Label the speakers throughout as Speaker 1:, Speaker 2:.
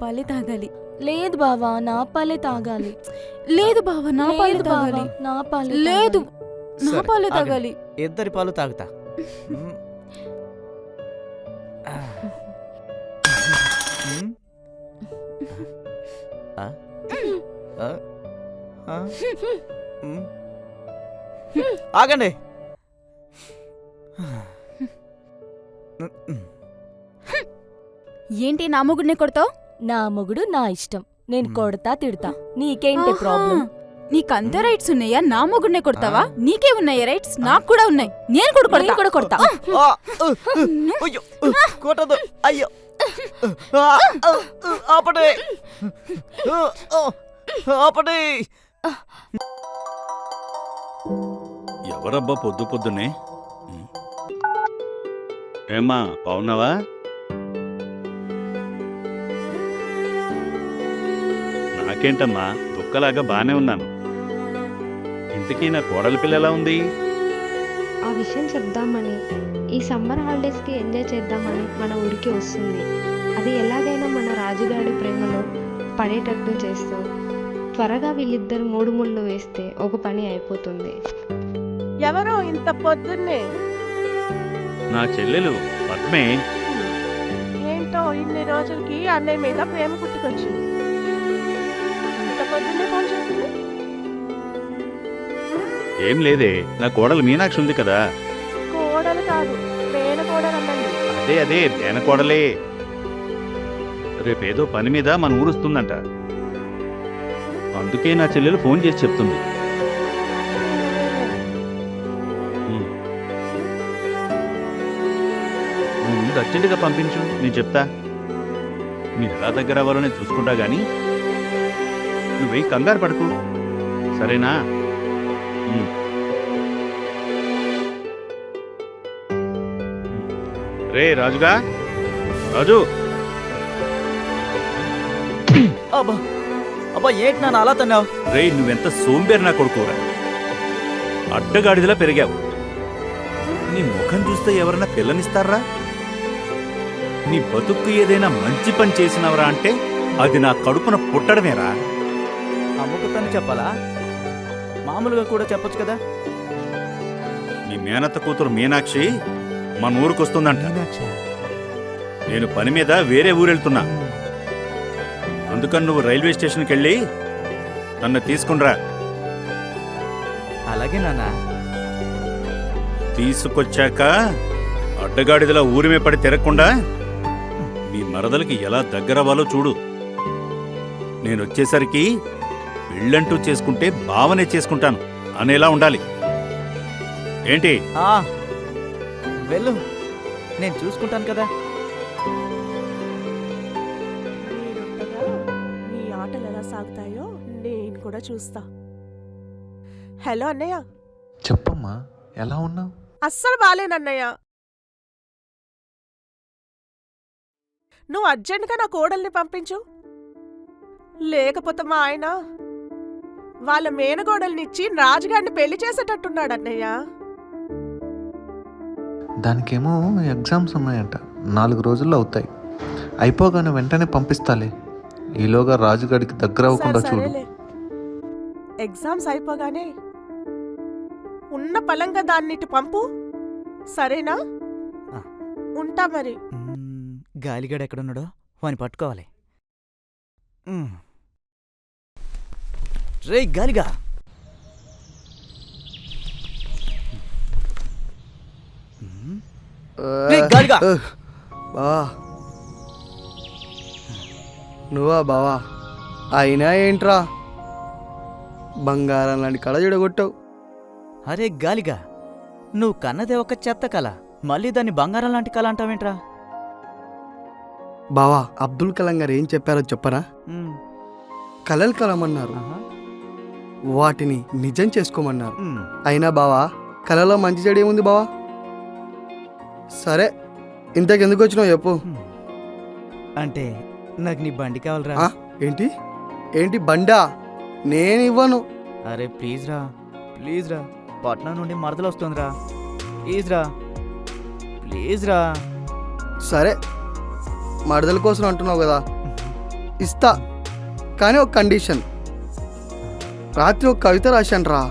Speaker 1: పాలే తాగాలి.
Speaker 2: లేదు బావా, నా పాలే తాగాలి.
Speaker 1: లేదు బావా, నా పాలే తాగాలి.
Speaker 2: నా పాలే
Speaker 1: లేదు, నా
Speaker 3: సరే,
Speaker 1: పాలే
Speaker 3: ఆగండి.
Speaker 1: తాగాలి.
Speaker 3: ఇద్దరి పాలు తాగుతా. ఆగండి.
Speaker 1: ఏంటి నా మొగుడిని కొడతావు?
Speaker 2: నా మొగుడు నా ఇష్టం, నేను కొడతా తిడతా, నీకేంటి ప్రాబ్లం?
Speaker 1: నీకంత రైట్స్ ఉన్నాయా? నా మొగుడిని కొడతావా? నీకే ఉన్నాయా రైట్స్? నాకు కూడా ఉన్నాయి. నేను కూడా కొడతా.
Speaker 3: అయ్యో కొట్టదు. అయ్యో ఆపడే ఆపడే.
Speaker 4: ఎవరబ్బా పొద్దు పొద్దున్నే? ఏమ్మా బాగున్నావా? నాకేంటమ్మా దుక్కలాగా బానే ఉన్నాను. ఇంతకీ నా కోడలి పిల్ల ఎలా ఉంది?
Speaker 5: ఆ విషయం చెప్దామని ఈ సమ్మర్ హాలిడేస్కి ఎంజాయ్ చేద్దామని మన ఊరికి వస్తుంది. అది ఎలాగైనా మన రాజుగాడి ప్రేమలో పడేటట్టు చేస్తూ త్వరగా వీళ్ళిద్దరు మూడు ముళ్ళు వేస్తే ఒక పని అయిపోతుంది.
Speaker 6: ఎవరో ఇంత పొద్దున్నే?
Speaker 4: నా చెల్లెలు పద్మే.
Speaker 6: ఏంటో ఇన్ని రోజులకి అన్నయ్య మీద ప్రేమ పుట్టుకొచ్చింది. ఇంత పొద్దున్నే ఫోన్ చేసింది?
Speaker 4: ఏం లేదే, నా కోడలు మీనాక్షి ఉంది కదా.
Speaker 6: కోడలు కాదు, మేన కోడలు అన్నది.
Speaker 4: అదే నేను కోడలే. రేపేదో పని మీద మన ఊరుస్తుందంట. అందుకే నా చెల్లెలు ఫోన్ చేసి చెప్తుంది. నువ్వు ముందు అర్జెంటుగా పంపించు, నేను చెప్తా. మీరు ఎలా దగ్గర అవ్వాలో నేను చూసుకుంటా గానీ నువ్వే కంగారు పడకు, సరేనా? రే రాజుగా, రాజు.
Speaker 3: అబ్బా అబ్బా, ఏంటి నాన్న అలా తన్నావు?
Speaker 4: రే నువ్వెంత సోంబేరు నా కొడుకురా. అడ్డగాడిదలా పెరిగావు. నీ ముఖం చూస్తే ఎవరన్నా పిల్లనిస్తారా? నీ బతుక్కు ఏదైనా మంచి పని చేసినవరా అంటే అది నా కడుపున పుట్టడమేరా.
Speaker 3: అమ్ముకుతాను చెప్పాలా? మామూలుగా కూడా చెప్పొచ్చు కదా.
Speaker 4: నీ మేనత్త కూతురు మీనాక్షి మన ఊరికొస్తుందంట. నేను పని మీద వేరే ఊరెళ్తున్నా. అందుకని నువ్వు రైల్వే స్టేషన్కి వెళ్ళి నన్ను తీసుకునిరా.
Speaker 3: అలాగే నాన్న.
Speaker 4: తీసుకొచ్చాక అడ్డగాడిదలా ఊరిమే పడి తిరగకుండా మీ మరదలకి ఎలా దగ్గరవ్వాలో చూడు. నేనొచ్చేసరికి పెళ్ళంటూ చేసుకుంటే బావనే చేసుకుంటాను అనేలా ఉండాలి. ఏంటి?
Speaker 3: వెళ్ళు, నేను చూసుకుంటాను కదా.
Speaker 6: మీరుండగా మీ ఆటలు ఎలా సాగుతాయో నేను కూడా చూస్తా. హలో అన్నయ్య.
Speaker 7: చెప్పమ్మా, ఎలా ఉన్నావు?
Speaker 6: అస్సలు బాలేనన్నయ్య. నువ్వు అర్జెంటుగా నా కోడల్ని పంపించు, లేకపోతే మా ఆయన వాళ్ళ మేనగోడల్నిచ్చి రాజుగారిని పెళ్లి చేసేటట్టున్నాడు అన్నయ్య.
Speaker 7: దానికేమో ఎగ్జామ్స్ ఉన్నాయంట, 4 రోజుల్లో అవుతాయి. అయిపోగానే వెంటనే పంపిస్తాలే. ఈలోగా రాజుగాడికి దగ్గర అవ్వకుండా చూడు.
Speaker 6: సరేలే, ఎగ్జామ్స్ అయిపోగానే ఉన్న పలంగా దాన్నిటి పంపు, సరేనా? ఉంటా మరి.
Speaker 3: గాలిగాడు ఎక్కడున్నాడో వాని పట్టుకోవాలి. రే గాలిగా, గాలిగా.
Speaker 8: బావా, నువ్వా బావా? అయినా ఏంట్రా బంగారం లాంటి కళ చెడగొట్టావు.
Speaker 3: అరే గాలిగా, నువ్వు కన్నదే ఒక చెత్త కళ, మళ్ళీ దాన్ని బంగారం లాంటి కళ అంటావేంట్రా?
Speaker 8: బావా, అబ్దుల్ కలాం గారు ఏం చెప్పారో చెప్పరా? కలలు కలమన్నారు, వాటిని నిజం చేసుకోమన్నారు. అయినా బావా, కళలో మంచి చెడు ఏముంది బావా? సరే, ఇంతకెందుకు వచ్చినావు చెప్పు.
Speaker 3: అంటే నాకు నీ బండి కావాలరా.
Speaker 8: ఏంటి ఏంటి బండా? నేను ఇవ్వను.
Speaker 3: అరే ప్లీజ్ రా, ప్లీజ్ రా, పట్నం నుండి మరదలు వస్తుందిరా, ప్లీజ్ రా, ప్లీజ్ రా.
Speaker 8: సరే, మరదల కోసం అంటున్నావు కదా, ఇస్తా, కానీ ఒక కండిషన్. రాత్రి ఒక కవిత రాశాను రా,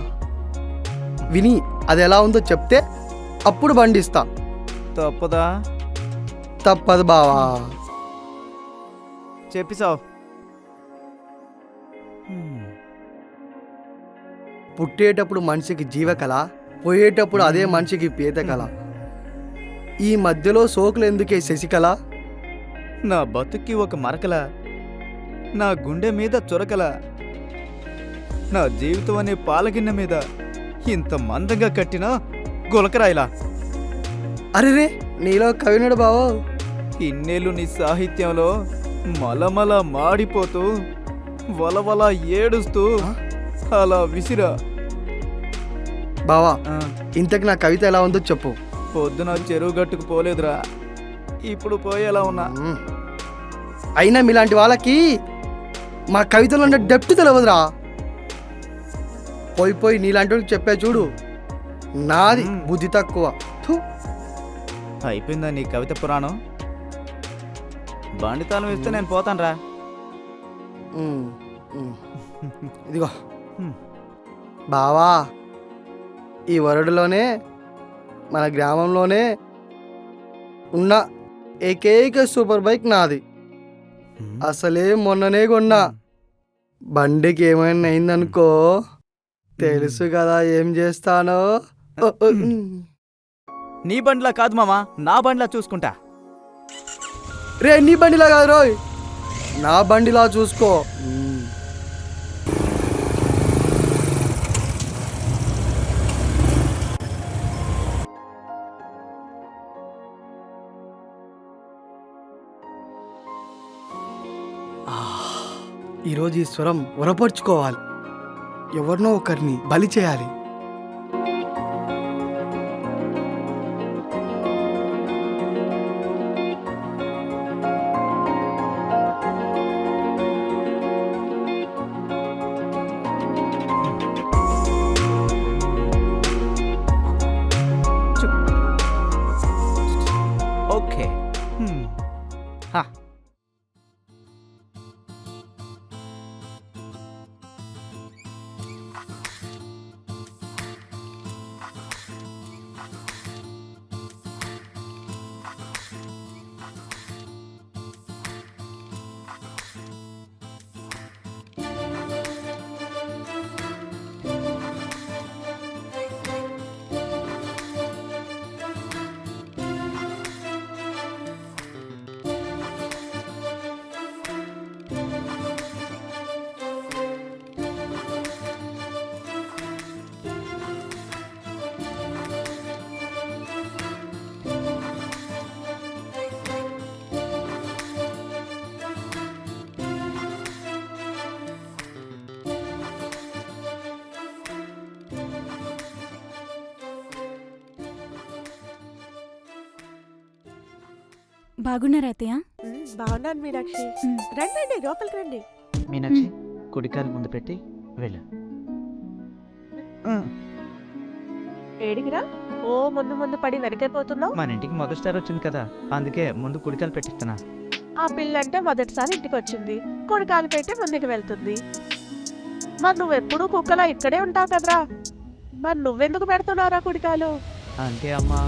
Speaker 8: విని అది ఎలా ఉందో చెప్తే అప్పుడు బండి ఇస్తా.
Speaker 3: తప్పదా?
Speaker 8: తప్పదు బావా.
Speaker 3: చెప్పిసావు.
Speaker 8: పుట్టేటప్పుడు మనిషికి జీవకళ, పోయేటప్పుడు అదే మనిషికి పీత కళ. ఈ మధ్యలో సోకులు ఎందుకే శశికళ?
Speaker 3: నా బతుక్కి ఒక మరకల, నా గుండె మీద చురకల, నా జీవితం అనే పాలగిన్నె మీద ఇంత మందంగా కట్టిన గులకరాయిలా.
Speaker 8: అరెరే, నీలో కవినుడు బావో.
Speaker 3: ఇన్నేళ్ళు నీ సాహిత్యంలో మలమల మాడిపోతూ వలవల ఏడుస్తూ అలా విసిరా.
Speaker 8: బావా,
Speaker 3: ఆ,
Speaker 8: ఇంతకు నా కవిత ఎలా ఉందో చెప్పు.
Speaker 3: పొద్దున చెరువు గట్టుకు పోలేదురా, ఇప్పుడు పోయేలా ఉన్నా.
Speaker 8: అయినా మీలాంటి వాళ్ళకి మా కవితలో ఉండే డెప్త్ తెలియదురా. పోయి పోయి నీలాంటి వాళ్ళకి చెప్పా చూడు, నాది బుద్ధి తక్కువ. థు.
Speaker 3: అయిపోయిందా నీ కవిత పురాణం? బండితాళం ఇస్తే నేను పోతానురా.
Speaker 8: ఉమ్, ఉమ్. ఇదిగో బావా, ఈ వరడులోనే మన గ్రామంలోనే ఉన్న ఏకైక సూపర్ బైక్ నాది. అసలే మొన్ననే కొన్నా. బండికి ఏమైనా అయిందనుకో తెలుసు కదా ఏం చేస్తానో.
Speaker 3: నీ బండిలా కాదు మామా, నా బండిలా చూసుకుంటా.
Speaker 8: రే, నీ బండిలా కాదు రోయ్, నా బండిలా చూసుకో. ఈరోజు ఈ స్వరం వరపరుచుకోవాలి, ఎవరినో ఒకరిని బలి చేయాలి.
Speaker 3: ఓకే. హా.
Speaker 1: బాగున్నారా అత్తయ్య?
Speaker 6: బాగున్నాను మీనాక్షి.
Speaker 1: ఉమ్.
Speaker 6: రండి లోపలికి రండి.
Speaker 3: మీనాక్షి, కుడికాలు ముందు పెట్టి వెళ్ళు.
Speaker 6: ఏడిగిరా? ఓ ముందు ముందు పడి వెనకైపోతున్నావు.
Speaker 3: మన ఇంటికి మొదటిసారి వచ్చింది కదా, అందుకే ముందు కుడికాలు పెట్టిస్తున్నా.
Speaker 6: ఆ పిల్లంటే మొదటిసారి ఇంటికి వచ్చింది, కొడుకాలు పెట్టి ముందుకు వెళ్తుంది. మరి నువ్వెప్పుడు కుక్కలా ఇక్కడే ఉంటావు కదరా, మరి నువ్వెందుకు పెడుతున్నారా కుడికాలు?
Speaker 3: అంటే అమ్మా,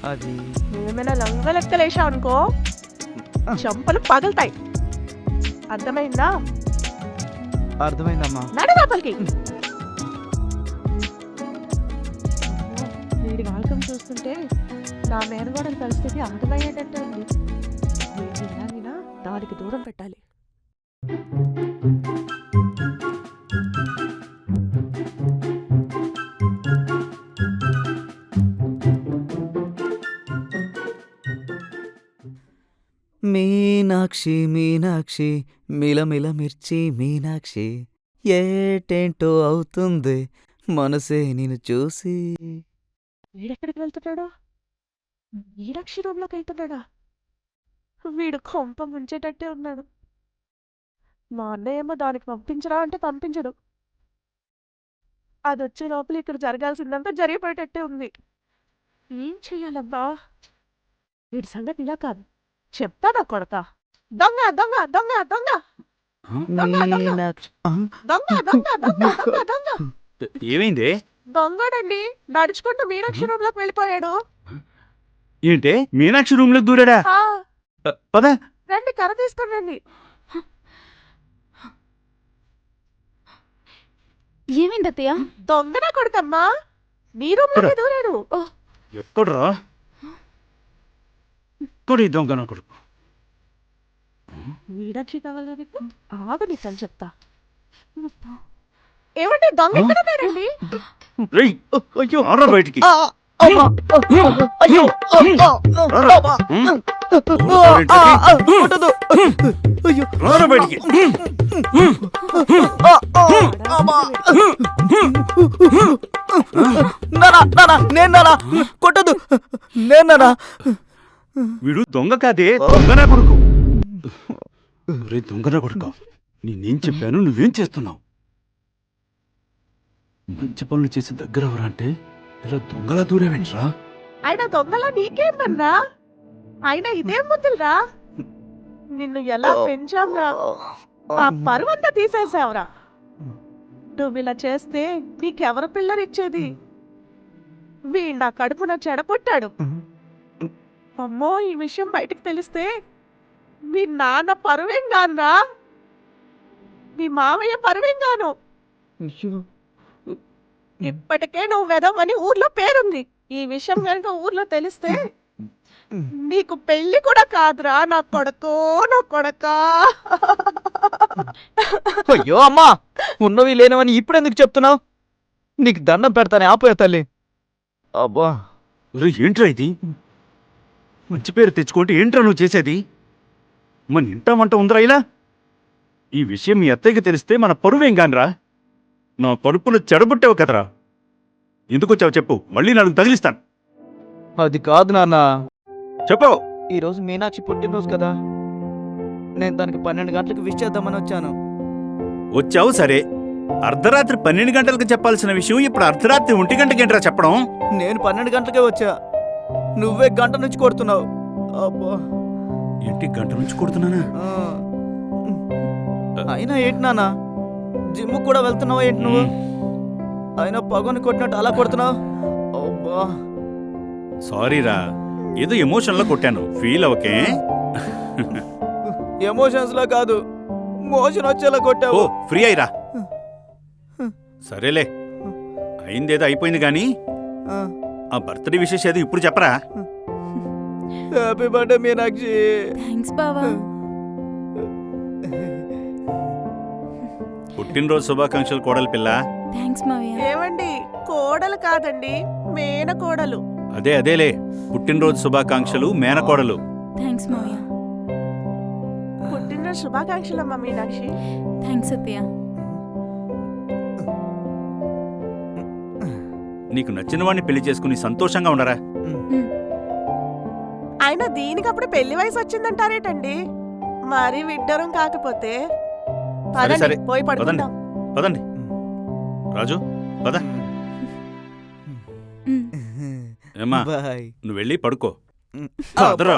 Speaker 3: అది
Speaker 6: నువ్వేమైనా లంగలెక్కలేసావు అనుకో చెంపలు పగులుతాయి. అర్థమైందా?
Speaker 3: అర్థమైందమ్మా.
Speaker 6: నడు లోపలికి. వీడి వాల్కం చూస్తుంటే నా మేనగోడల పరిస్థితి అర్థమయ్యేటట్టే ఉంది. వినా వినా దానికి దూరం పెట్టాలి.
Speaker 3: మీనాక్షి మీనాక్షి మిలమిల మిర్చి మీనాక్షి, ఏటేంటో అవుతుంది మనసే నిన్ను చూసి.
Speaker 6: వీడెక్కడికి వెళ్తున్నాడు? మీనాక్షి రూమ్లోకి వెళ్తున్నాడా? వీడు కొంప ముంచేటట్టే ఉన్నాడు. మా అన్నయ్య ఏమో దానికి పంపించరా అంటే పంపించడు. అది వచ్చే లోపల ఇక్కడ జరగాల్సిందంతా జరిగిపోయేటట్టే ఉంది. ఏం చెయ్యాలబ్బా? వీడి సంగతి ఇలా కాదు, చెప్తానా కొడతా. దొంగ దొంగ దొంగ దొంగ.
Speaker 3: మీనాక్షి
Speaker 6: దొంగ దొంగ దొంగ దొంగ దొంగ
Speaker 4: ఏమైంది?
Speaker 6: దొంగడండి నడుచుకుంటూ మీనాక్షి రూమ్ లోకి వెళ్ళిపోయాడు.
Speaker 4: ఏంటే మీనాక్షి రూమ్ లోకి దూరాడా?
Speaker 6: ఆ,
Speaker 4: పద.
Speaker 6: రండి కర్ర తీసుకురండి.
Speaker 1: ఏమైంది అత్తయ్య?
Speaker 6: దొంగన కొడుకమ్మా నీ రూమ్ లోకి దూరాడు.
Speaker 4: ఎక్కడ్రా? కొడి దొంగన కొడుకు.
Speaker 6: మీనాక్షి కావాలా నీకు? ఆగు నీ సంగతి చెప్తా. ఏమంటే దొంగ ఎక్కడ ఉన్నాడండి?
Speaker 4: రేయ్,
Speaker 3: అయ్యో
Speaker 4: రారా బయటికి.
Speaker 3: అమ్మా అయ్యో
Speaker 4: రారా.
Speaker 3: కొట్టదు అయ్యో
Speaker 4: రారా బయటికి.
Speaker 3: అమ్మా నానా నానా నేను నానా కొట్టదు నేను నానా
Speaker 4: వీడు దొంగ కాదే, దొంగన కొడుకు. రే దొంగన కొడుక, నేనేం చెప్పాను, నువ్వేం చేస్తున్నావు? మంచి పనులు చేసి దగ్గర ఎవరంటే ఇలా దొంగలా దూరేవేంట్రా?
Speaker 6: ఆయన దొంగలా నీకేమన్నా? ఆయన ఇదేం ముద్దులరా? నిన్ను ఎలా పెంచాంరా? ఆ పరువంతా తీసేసావురా. నువ్వు ఇలా చేస్తే నీకెవరు పిల్లరిచ్చేది? వీడు నా కడుపున చెడపుట్టాడు. అమ్మో, ఈ విషయం బయటకు తెలిస్తే మీ నాన్న పరువేం గానురా, మీ మామయ్య పరువేం గాను. ఇప్పటికే నువ్వు వెదవని ఊర్లో పేరుంది. ఈ విషయం కనుక ఊర్లో తెలిస్తే నీకు పెళ్లి కూడా కాదురా నా కొడుకు, నా కొడకా.
Speaker 3: అయ్యో అమ్మా ఉన్నవి లేనివని ఇప్పుడెందుకు చెప్తున్నావు? నీకు దండం పెడతానే ఆపోయా తల్లి. అబ్బా
Speaker 4: రే ఏంట్రా ఇది? మంచి పేరు తెచ్చుకుంటే ఏంట్రా నువ్వు చేసేది? మన ఇంట వంట ఉందిరా ఇలా? ఈ విషయం మీ అత్తయ్యకి తెలిస్తే మన పరువేం కానిరా? నా కడుపును చెడబుట్టావు కదరా. ఎందుకు వచ్చావు చెప్పు, మళ్ళీ నాకు తగిలిస్తాను.
Speaker 3: అది కాదు నాన్న,
Speaker 4: చెప్పు.
Speaker 3: ఈరోజు మీనాక్షి పుట్టినరోజు కదా, నేను దానికి 12 గంటలకు విష్ చేద్దామని వచ్చాను.
Speaker 4: వచ్చావు సరే, అర్ధరాత్రి 12 గంటలకు చెప్పాల్సిన విషయం ఇప్పుడు అర్ధరాత్రి 1 గంటకేంట్రా చెప్పడం?
Speaker 3: నేను 12 గంటలకే వచ్చా, నువ్వే గంట నుంచి కొడుతున్నావు. అబ్బా
Speaker 4: ఏంటి గంట నుంచి కొడుతున్నానా?
Speaker 3: ఆ. అయినా ఏంటి నాన్న, జిమ్ కూడా వెళ్తున్నావా ఏంటి నువ్వు? అయినా పగని కొట్టినట్టు అలా కొడుతున్నావు. అబ్బా
Speaker 4: సారీరా, ఏదో ఎమోషన్లో కొట్టాను, ఫీల్ అవకే.
Speaker 3: ఎమోషన్స్ లా కాదు, మోషన్ వచ్చేలా
Speaker 4: ఓ
Speaker 3: కొట్టావు.
Speaker 4: ఫ్రీ అయ్యిరా. సరేలే, అయిందేదో అయిపోయింది గాని
Speaker 3: ఆ.
Speaker 4: ఆ బర్త్డే విషెస్ ఏదో ఇప్పుడు చెప్పరా.
Speaker 3: Happy birthday Meenakshi.
Speaker 1: థ్యాంక్స్ బావా.
Speaker 4: పుట్టినరోజు శుభాకాంక్షలు కోడలి పిల్ల.
Speaker 1: థ్యాంక్స్ మావయ్య.
Speaker 6: ఏమండి, కోడలు కాదండి, మేనకోడలు.
Speaker 4: అదేలే, పుట్టినరోజు శుభాకాంక్షలు మేనకోడలు.
Speaker 1: థ్యాంక్స్ మావయ్య.
Speaker 6: పుట్టినరోజు శుభాకాంక్షలమ్మా మీనాక్షి.
Speaker 1: థ్యాంక్స్ అత్తయ్య.
Speaker 4: నీకు నచ్చిన వాడిని పెళ్లి చేసుకుని సంతోషంగా ఉండరా.
Speaker 6: ఆయన దీనికప్పుడు పెళ్లి వయసు వచ్చిందంటారేటండి? మరి విడ్డరం కాకపోతే పదండి,
Speaker 4: సరే,
Speaker 6: పోయి
Speaker 4: పదండి
Speaker 6: పడుకుందాం.
Speaker 4: పదండి. రాజు పద. ఏమ్మా,
Speaker 3: బాయ్.
Speaker 4: నువ్వు వెళ్ళి పడుకో. పదరా.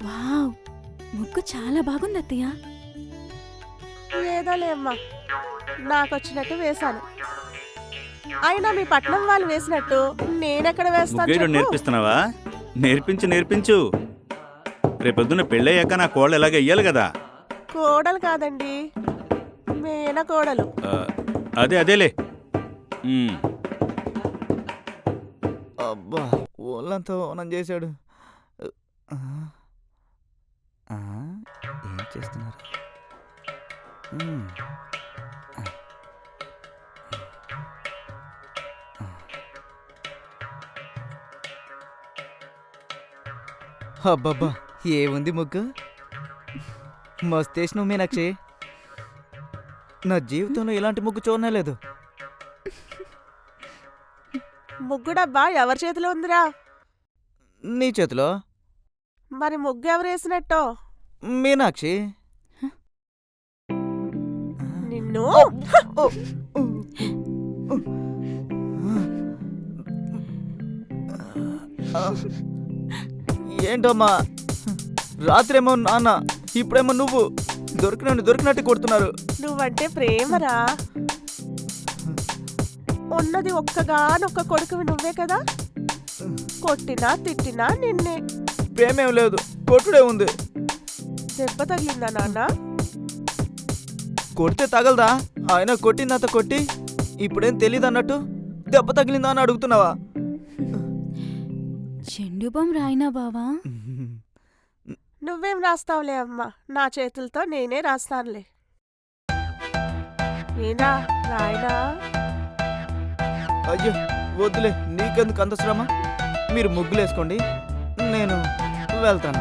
Speaker 1: వావ్, ముగ్గు చాలా బాగుంది అత్తయ్య.
Speaker 6: ఏదోలే అమ్మా, నాకు వచ్చినట్టు వేశాను. అయినా మీ పట్నం వాళ్ళు వేసినట్టు నేనెక్కడ వేస్తాను
Speaker 4: ముగ్గేయడం
Speaker 6: చెప్పు?
Speaker 4: నేర్పిస్తున్నావా? నేర్పించు నేర్పించు. రేపొద్దున పెళ్ళయ్యాక నా కోళ్ళు ఎలాగ వెయ్యాలి కదా.
Speaker 6: కోడలు కాదండి, మేన కోడలు.
Speaker 4: అదేలే.
Speaker 3: అబ్బా ఓళ్ళంతా ఓనం చేశాడు. ఏం చేస్తున్నారు? అబ్బబ్బా ఏముంది ముగ్గు, మస్తేసినావు మీనాక్షి. నా జీవితంలో ఇలాంటి ముగ్గు చూడలేదు.
Speaker 6: ముగ్గు డబ్బా ఎవరి చేతిలో ఉందిరా?
Speaker 3: నీ చేతిలో.
Speaker 6: మరి ముగ్గు ఎవరు వేసినట్టో?
Speaker 3: మీనాక్షి.
Speaker 6: నిన్ను
Speaker 3: ఏంటమ్మా, రాత్రేమో నాన్న, ఇప్పుడేమో నువ్వు. దొరికినట్టు కొడుతున్నారు.
Speaker 6: నువ్వంటే ప్రేమరా. ఉన్నది ఒక్కగానొక్క కొడుకువి నువ్వే కదా, కొట్టినా తిట్టినా నిన్నే.
Speaker 3: ప్రేమేం లేదు, కొట్టుడే ఉంది.
Speaker 6: దెబ్బ తగిలిందా నాన్న?
Speaker 3: కొడితే తగలదా? ఆయన కొట్టిందంత కొట్టి ఇప్పుడేం తెలీదు అన్నట్టు దెబ్బ తగిలిందా అని అడుగుతున్నావా?
Speaker 1: చెండు బామ్ రాయినా బావా?
Speaker 6: నువ్వేం రాస్తావులే అమ్మా, నా చేతులతో నేనే రాస్తానులే. నేనా రాయనా?
Speaker 3: అయ్యో వద్దులే, నీకెందుకు అంత శ్రమ. మీరు ముగ్గులేసుకోండి, నేను వెళ్తాను.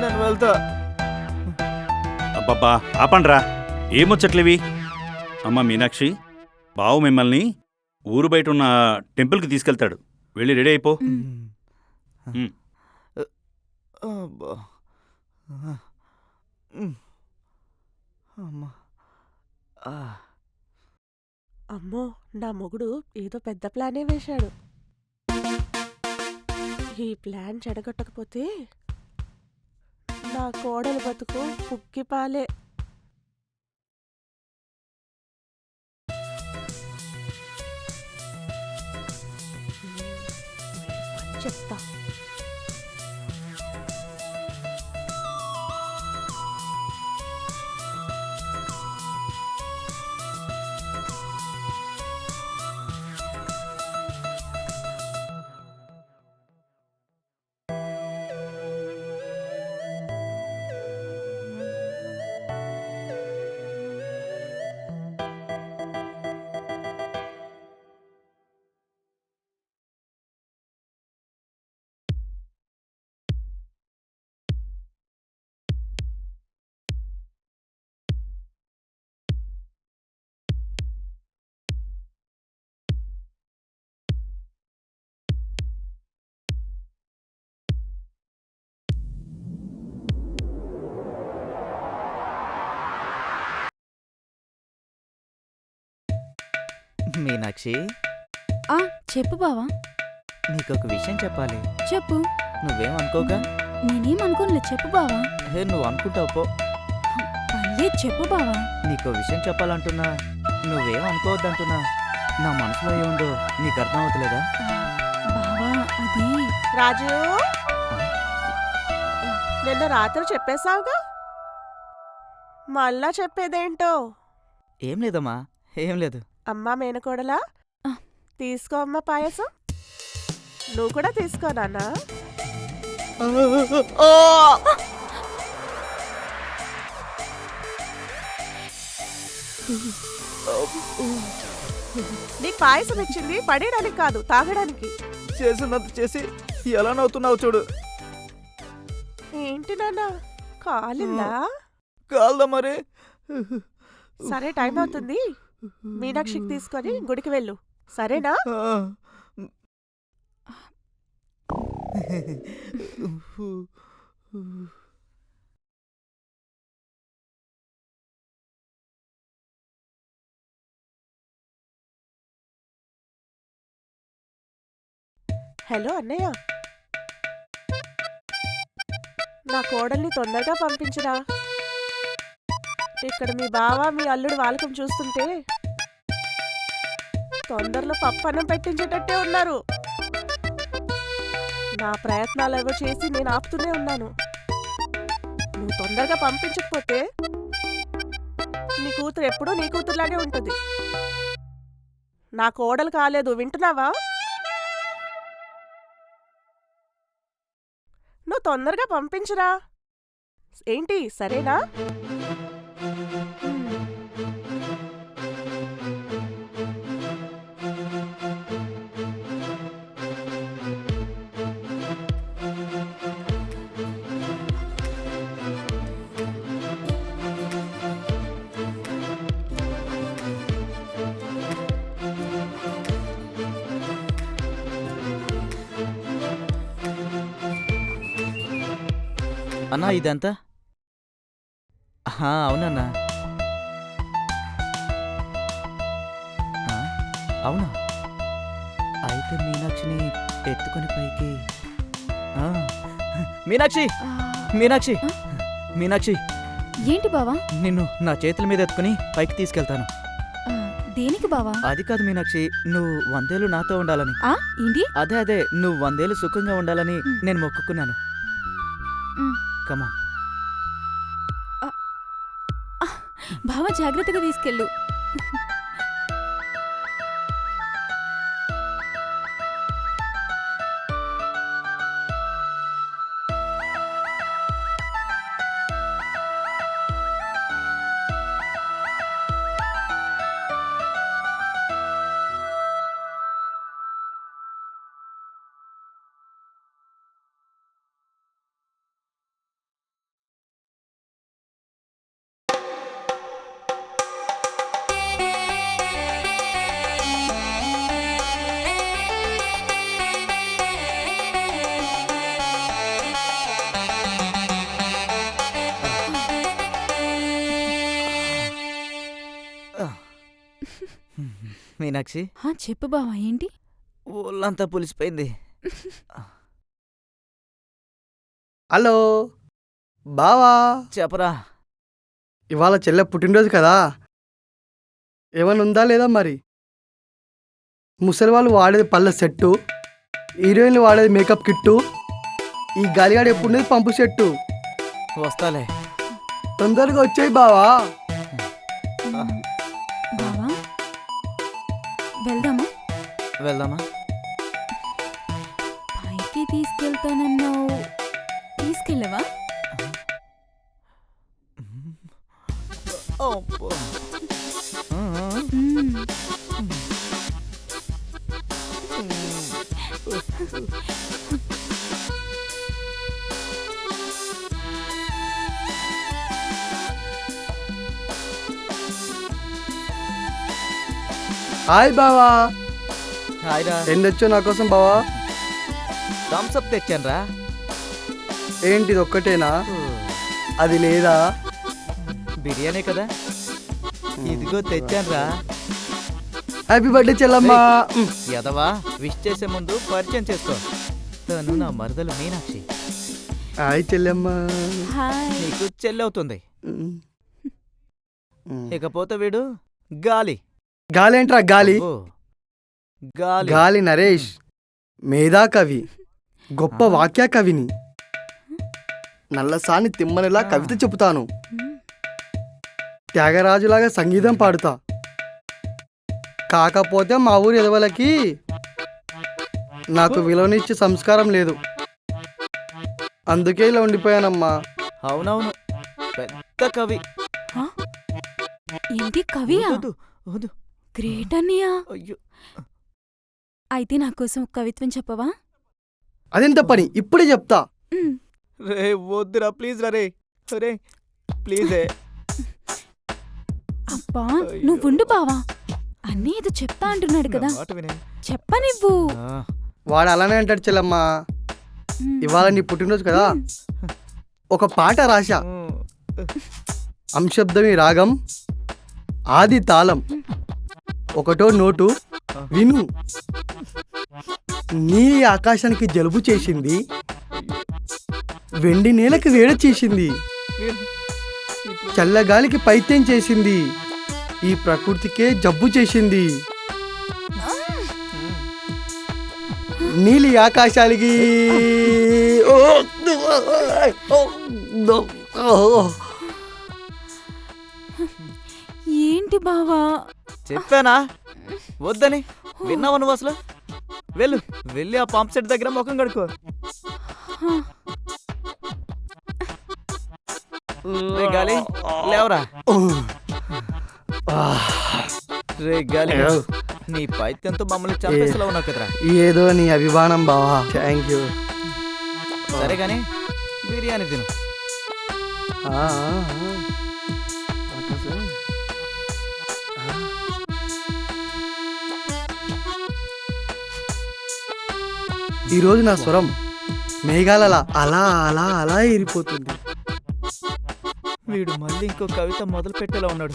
Speaker 3: నేను వెళ్తా.
Speaker 4: అబ్బబ్బా ఆపండ్రా, ఏమొచ్చట్లేవి. అమ్మా మీనాక్షి, బావు మిమ్మల్ని ఊరు బయట ఉన్న టెంపుల్కి తీసుకెళ్తాడు. వెళ్ళి రెడీ అయిపో.
Speaker 3: అబ్బా. అమ్మా.
Speaker 6: అమ్మో, నా మొగుడు ఏదో పెద్ద ప్లానే వేశాడు. ఈ ప్లాన్ చెడగొట్టకపోతే నా కోడలు బతుకు పుక్కిపాలే. చెప్తా.
Speaker 3: మీనాక్షి,
Speaker 1: ఆ చెప్పు బావా.
Speaker 3: నీకొక విషయం చెప్పాలి.
Speaker 1: చెప్పు.
Speaker 3: నువ్వేమనుకోగా?
Speaker 1: నేనేం అనుకోనులే, చెప్పు బావా.
Speaker 3: నువ్వు అనుకుంటావు పో.
Speaker 1: పర్లేదు చెప్పు బావా.
Speaker 3: నీకో విషయం చెప్పాలంటున్నా, నువ్వేమనుకోవద్దంటున్నా. నా మనసులో ఏముందో నీకు అర్థం అవుతలేదా?
Speaker 1: బావా అది
Speaker 6: రాజు, నిన్న రాత్రి చెప్పేశావుగా, మళ్ళా చెప్పేదేంటో?
Speaker 3: ఏం లేదమ్మా, ఏం లేదు.
Speaker 6: అమ్మా మేనకోడలా, తీసుకో అమ్మ పాయసం. నువ్వు కూడా తీసుకో నాన్న. నీకు పాయసం ఇచ్చింది పడేయడానికి కాదు, తాగడానికి.
Speaker 3: చేసినంత చేసి ఎలా నవ్వుతున్నావు చూడు.
Speaker 6: ఏంటి నాన్న, కాలిందా?
Speaker 3: కాల్దా మరి.
Speaker 6: సరే, టైం అవుతుంది, మీనాక్షికి తీసుకొని గుడికి వెళ్ళు, సరేనా? హలో అన్నయ్య, నా కోడల్ని తొందరగా పంపించరా. ఇక్కడ మీ బావ మీ అల్లుడు వాలకం చూస్తుంటే తొందరలో పప్పన్నం పెట్టించేటట్టే ఉన్నారు. నా ప్రయత్నాలు ఏవో చేసి నేను ఆపుతూనే ఉన్నాను. నువ్వు తొందరగా పంపించకపోతే నీ కూతురు ఎప్పుడూ నీ కూతురులాగే ఉంటుంది. నా కోడలు కాలేదు, వింటున్నావా? నువ్వు తొందరగా పంపించరా. ఏంటి, సరేనా?
Speaker 3: అన్నా ఇదంతా అవునన్నా. అవునా? అయితే మీనాక్షిని ఎత్తుకొని పైకి మీనాక్షి మీనాక్షి మీనాక్షి
Speaker 1: ఏంటి బావా?
Speaker 3: నిన్ను నా చేతుల మీద ఎత్తుకుని పైకి తీసుకెళ్తాను.
Speaker 1: దేనికి బావా?
Speaker 3: అది కాదు మీనాక్షి, నువ్వు 100 ఏళ్ళు నాతో ఉండాలని.
Speaker 1: ఏంటి?
Speaker 3: అదే నువ్వు 100 ఏళ్ళు సుఖంగా ఉండాలని నేను మొక్కుకున్నాను. కమా
Speaker 1: బావా, జాగ్రత్తగా తీసుకెళ్ళు.
Speaker 3: మీనాక్షి,
Speaker 1: చెప్పు బావా, ఏంటి?
Speaker 3: ఊళ్ళంతా పులిసిపోయింది.
Speaker 8: హలో బావా,
Speaker 3: చెప్పరా.
Speaker 8: ఇవాళ చెల్లె పుట్టినరోజు కదా, ఏమైనా ఉందా లేదా మరి? ముసలి వాళ్ళు వాడేది పళ్ళ సెట్టు, హీరోయిన్లు వాడేది మేకప్ కిట్టు, ఈ గాలిగాడు ఎప్పుడు పంపు సెట్టు.
Speaker 3: వస్తాలే,
Speaker 8: తొందరగా వచ్చాయి బావా.
Speaker 1: బావా, వెళ్దామా?
Speaker 3: వెళ్దామా?
Speaker 1: పైకి తీసుకెళ్తానన్నావు, తీసుకెళ్ళవా?
Speaker 8: హాయ్ బావా.
Speaker 3: హాయ్రా.
Speaker 8: ఏం తెచ్చో నా కోసం బావా?
Speaker 3: థమ్స్అప్ తెచ్చానురా.
Speaker 8: ఏంటిది ఒక్కటేనా? అది లేదా?
Speaker 3: బిర్యానీ కదా, ఇదిగో తెచ్చానురా.
Speaker 8: హ్యాపీ బర్త్డే చెల్లమ్మా.
Speaker 3: ఎదవా, విష్ చేసే ముందు పరిచయం చేసుకో. తను నా మరదలు మీనాక్షి.
Speaker 8: హాయ్ చెల్లెమ్మా.
Speaker 3: నీకు చెల్లవుతుంది. ఇకపోతే వీడు గాలి.
Speaker 8: గాలి ఏంట్రా గాలి?
Speaker 3: గాలి
Speaker 8: గాలి నరేష్, మేధా కవి, గొప్ప వాక్య కవిని. నల్లసాని తిమ్మనిలా కవిత చెబుతాను, త్యాగరాజులాగా సంగీతం పాడుతా. కాకపోతే మా ఊరి ఎదవలకి నాకు విలువనిచ్చే సంస్కారం లేదు, అందుకే ఇలా ఉండిపోయానమ్మా.
Speaker 3: అవునవును, పెద్ద కవి.
Speaker 1: ఏంటి కవియా? గ్రేట్ అన్నయ్యా.
Speaker 3: అయ్యో,
Speaker 1: అయితే నా కోసం కవిత్వం చెప్పవా?
Speaker 8: అదెంత పని, ఇప్పుడే చెప్తా.
Speaker 3: రే వద్దురా ప్లీజ్ రే. Ray please.
Speaker 1: అబ్బా, నువ్వుండు బావా, అన్నీ ఏదో చెప్తా అంటున్నాడు కదా, చెప్పనివ్వు.
Speaker 8: వాడు అలానే అంటాడు చెల్లమ్మా. ఇవాళ నీ పుట్టినరోజు కదా, ఒక పాట రాశా. అంశబ్దమి రాగం, ఆది తాళం, ఒకటో నోటు విను. నీలి ఆకాశానికి జలుబు చేసింది, వెండి నేలకు వేడి చేసింది, చల్లగాలికి పైత్యం చేసింది, ఈ ప్రకృతికే జబ్బు చేసింది, నీలి ఆకాశాలకి
Speaker 1: ఏంటి బావా?
Speaker 3: చెప్పానా వద్దని? విన్నావా నువ్వు అసలు? వెళ్ళు, వెళ్ళి ఆ పంప్ సెట్ దగ్గర ముఖం కడుకో. రే గాలి లేవరా. రే గాలి, నీ పైత్యంతో మమ్మల్ని చంపేసేలా ఉన్నావు కదరా.
Speaker 8: ఏదో నీ అభిమానం బావా. Thank you.
Speaker 3: సరే గాని బిర్యానీ తిను.
Speaker 8: ఈరోజు నా స్వరం మేఘాలలా అలా అలా అలా ఏరిపోతుంది.
Speaker 3: వీడు మళ్ళీ ఇంకో కవిత మొదలు పెట్టేలా ఉన్నాడు.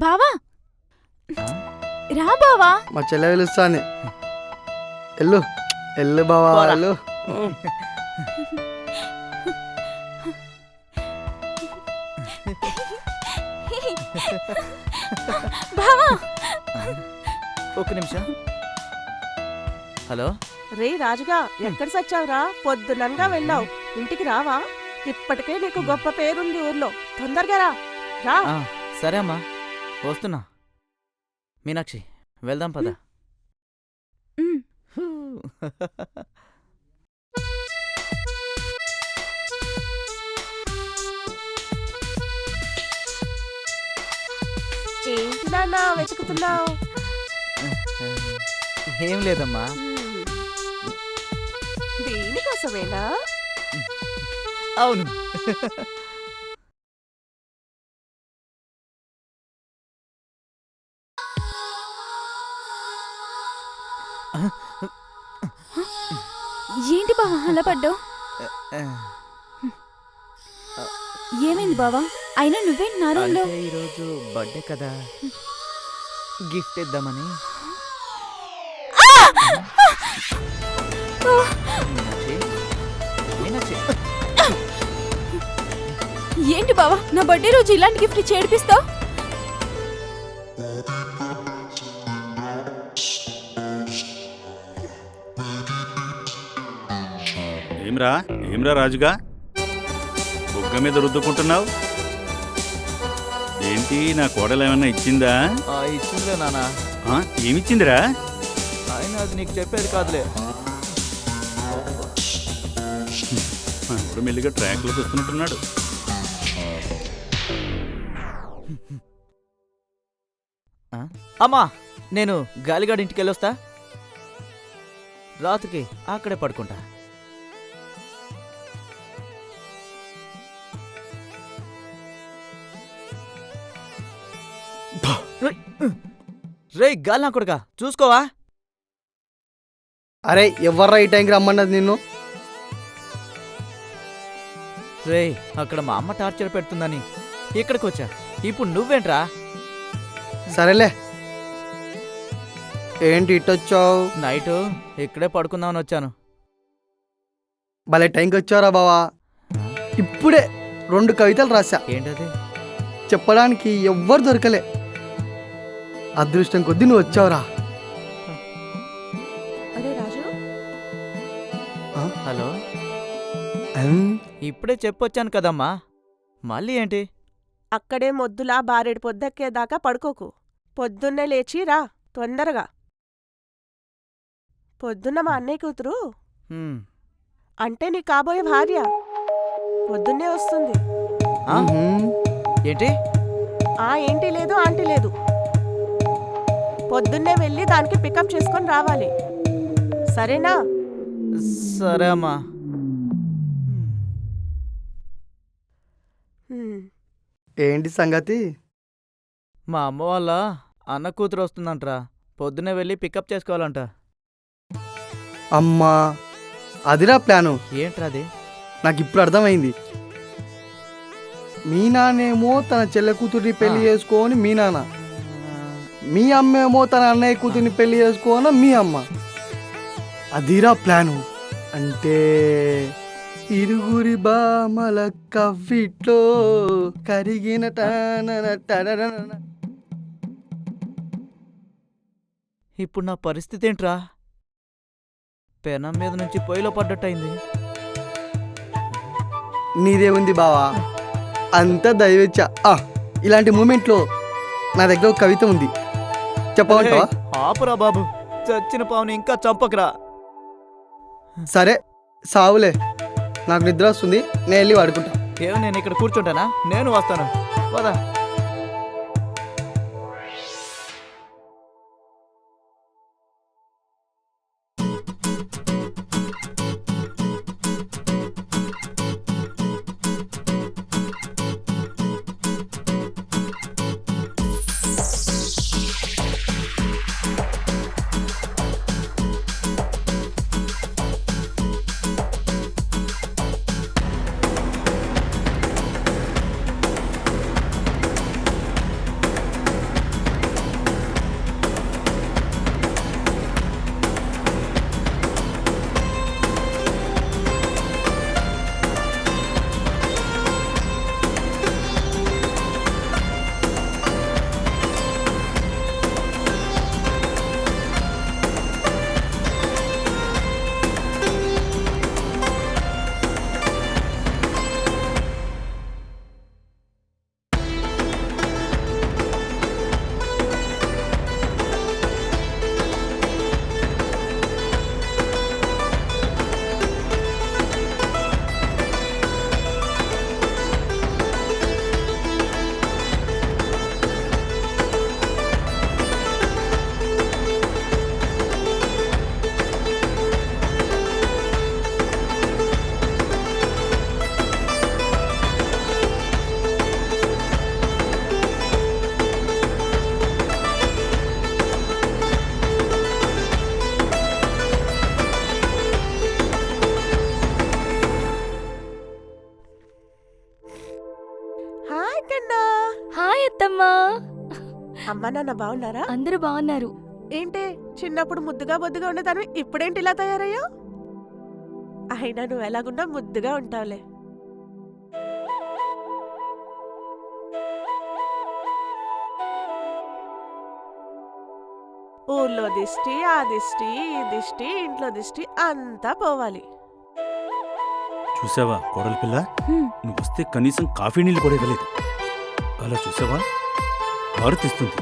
Speaker 1: బావా రా బావా.
Speaker 8: మా చెల్లె పిలుస్తానే. ఎల్లు ఎల్లు బావా ఎల్లు.
Speaker 1: బావా
Speaker 3: ఒక్క నిమిషం. హలో
Speaker 6: రే రాజుగా, ఎక్కడ సచ్చావురా? పొద్దుననగా వెళ్ళావు, ఇంటికి రావా? ఇప్పటికే నీకు గొప్ప పేరుంది ఊర్లో. తొందరగా రా. రా.
Speaker 3: సరే అమ్మా, వస్తున్నా. మీనాక్షి వెళ్దాం పద.
Speaker 6: ఏంటి నాన్న వెతుకుతున్నావు?
Speaker 3: ఏం లేదమ్మా.
Speaker 6: దీనికోసమేనా?
Speaker 3: అవును.
Speaker 1: ఏంటి బావా అలా పడ్డావు? ఏమైంది బావా? అయినా నువ్వేంటి నా రూమ్లో?
Speaker 3: అంటే ఈరోజు బర్త్డే కదా, గిఫ్ట్ ఇద్దామని. మీనాక్షి, మీనాక్షి.
Speaker 1: ఏంటి బావా నా బర్త్డే రోజు ఇలాంటి గిఫ్ట్ ఇచ్చి ఏడిపిస్తావు?
Speaker 4: ఏమ్రా ఏమ్రా రాజుగా, బుగ్గ మీద రుద్దుకుంటున్నావు ఏంటి? నా కోడలు ఏమన్నా ఇచ్చిందా?
Speaker 3: ఇచ్చిందిలే నాన్న.
Speaker 4: ఏమిచ్చిందిరా?
Speaker 3: ఆయన అది నీకు చెప్పేది కాదులే.
Speaker 4: ఇప్పుడు మెల్లిగా ట్రాక్లోకి వస్తున్నట్టున్నాడు.
Speaker 3: అమ్మా, నేను గాలిగాడి ఇంటికి వెళ్ళొస్తా. రాత్రికి అక్కడే పడుకుంటా. రే గాలి నా కొడుకా, చూసుకోవా?
Speaker 8: అరే ఎవర్రా ఈ టైంకి రమ్మన్నది నిన్ను?
Speaker 3: రే అక్కడ మా అమ్మ టార్చర్ పెడుతుందని ఇక్కడికి వచ్చా. ఇప్పుడు నువ్వేంట్రా?
Speaker 8: సరేలే, ఏంటి ఇట్టొచ్చావు?
Speaker 3: నైటు ఇక్కడే పడుకుందామని వచ్చాను.
Speaker 8: భలే టైంకి వచ్చావురా బావా. ఇప్పుడే 2 కవితలు రాశా.
Speaker 3: ఏంటది?
Speaker 8: చెప్పడానికి ఎవ్వరు దొరకలే. అదృష్టం కొద్దీ నువ్వు వచ్చావురా.
Speaker 6: అరే రాజు,
Speaker 3: హలో, ఇప్పుడే చెప్పొచ్చాను కదమ్మా, మళ్ళీ ఏంటి?
Speaker 6: అక్కడే మొద్దులా బారెడు పొద్దెక్కేదాకా పడుకోకు. పొద్దున్నే లేచి రా తొందరగా. పొద్దున్న మా అన్నయ్య కూతురు, అంటే నీ కాబోయే భార్య, పొద్దున్నే వస్తుంది.
Speaker 3: ఏంటి?
Speaker 6: ఏంటి లేదు ఆంటీ లేదు. పొద్దున్నే వెళ్ళి దానికి పికప్ చేసుకొని రావాలి, సరేనా?
Speaker 3: సరే అమ్మా.
Speaker 8: ఏంటి సంగతి?
Speaker 3: మా అమ్మ వాళ్ళ అన్న కూతురు వస్తుందంట్రా, పొద్దున్నే వెళ్ళి పికప్ చేసుకోవాలంట.
Speaker 8: అమ్మా, అదిరా ప్లాను.
Speaker 3: ఏంట్రా అది?
Speaker 8: నాకు ఇప్పుడు అర్థమైంది. మీ నాన్నేమో తన చెల్లె కూతుర్ని పెళ్లి చేసుకొని మీ నాన్న, మీ అమ్మేమో తన అన్నయ్య కూతుర్ని పెళ్లి చేసుకోన మీ అమ్మ. అదిరా ప్లాను. అంటే ఇరుగురి బామల కవ్విట్లో కరిగిన టనన.
Speaker 3: ఇప్పుడు నా పరిస్థితి ఏంట్రా? పెనం మీద నుంచి పొయ్యిలో పడ్డట్టయింది.
Speaker 8: నీదే ఉంది బావా, అంత దయవచ్చ. ఇలాంటి మూమెంట్లో నా దగ్గర ఒక కవిత ఉంది, చెప్పమంటావా?
Speaker 3: ఆపురా బాబు, చచ్చిన పావుని ఇంకా చంపకరా.
Speaker 8: సరే సావులే, నాకు నిద్ర వస్తుంది, నేను వెళ్ళి వాడుకుంటా.
Speaker 3: ఏమో నేను ఇక్కడ కూర్చుంటానా? నేను వస్తాను, పదా.
Speaker 6: హాయ్ కన్నా.
Speaker 2: హాయ్ అత్తమ్మా.
Speaker 6: అమ్మా నాన్న బాగున్నారా?
Speaker 2: అందరూ బాగున్నారు.
Speaker 6: ఏంటి చిన్నప్పుడు ముద్దుగా బొద్దుగా ఉండేదాన్ని, ఇప్పుడేంటి ఇలా తయారయ్యా? అయినా నువ్వు ఎలాగున్నా ముద్దుగా ఉంటావులే. ఊర్లో దిష్టి, ఆ దిష్టి, ఈ దిష్టి, ఇంట్లో దిష్టి అంతా పోవాలి.
Speaker 4: చూసావా కోడలి పిల్ల, నువ్వు వస్తే కనీసం కాఫీ నీళ్ళు కూడా ఇవ్వలేదు. అలా చూసావా, హారతిస్తుంది.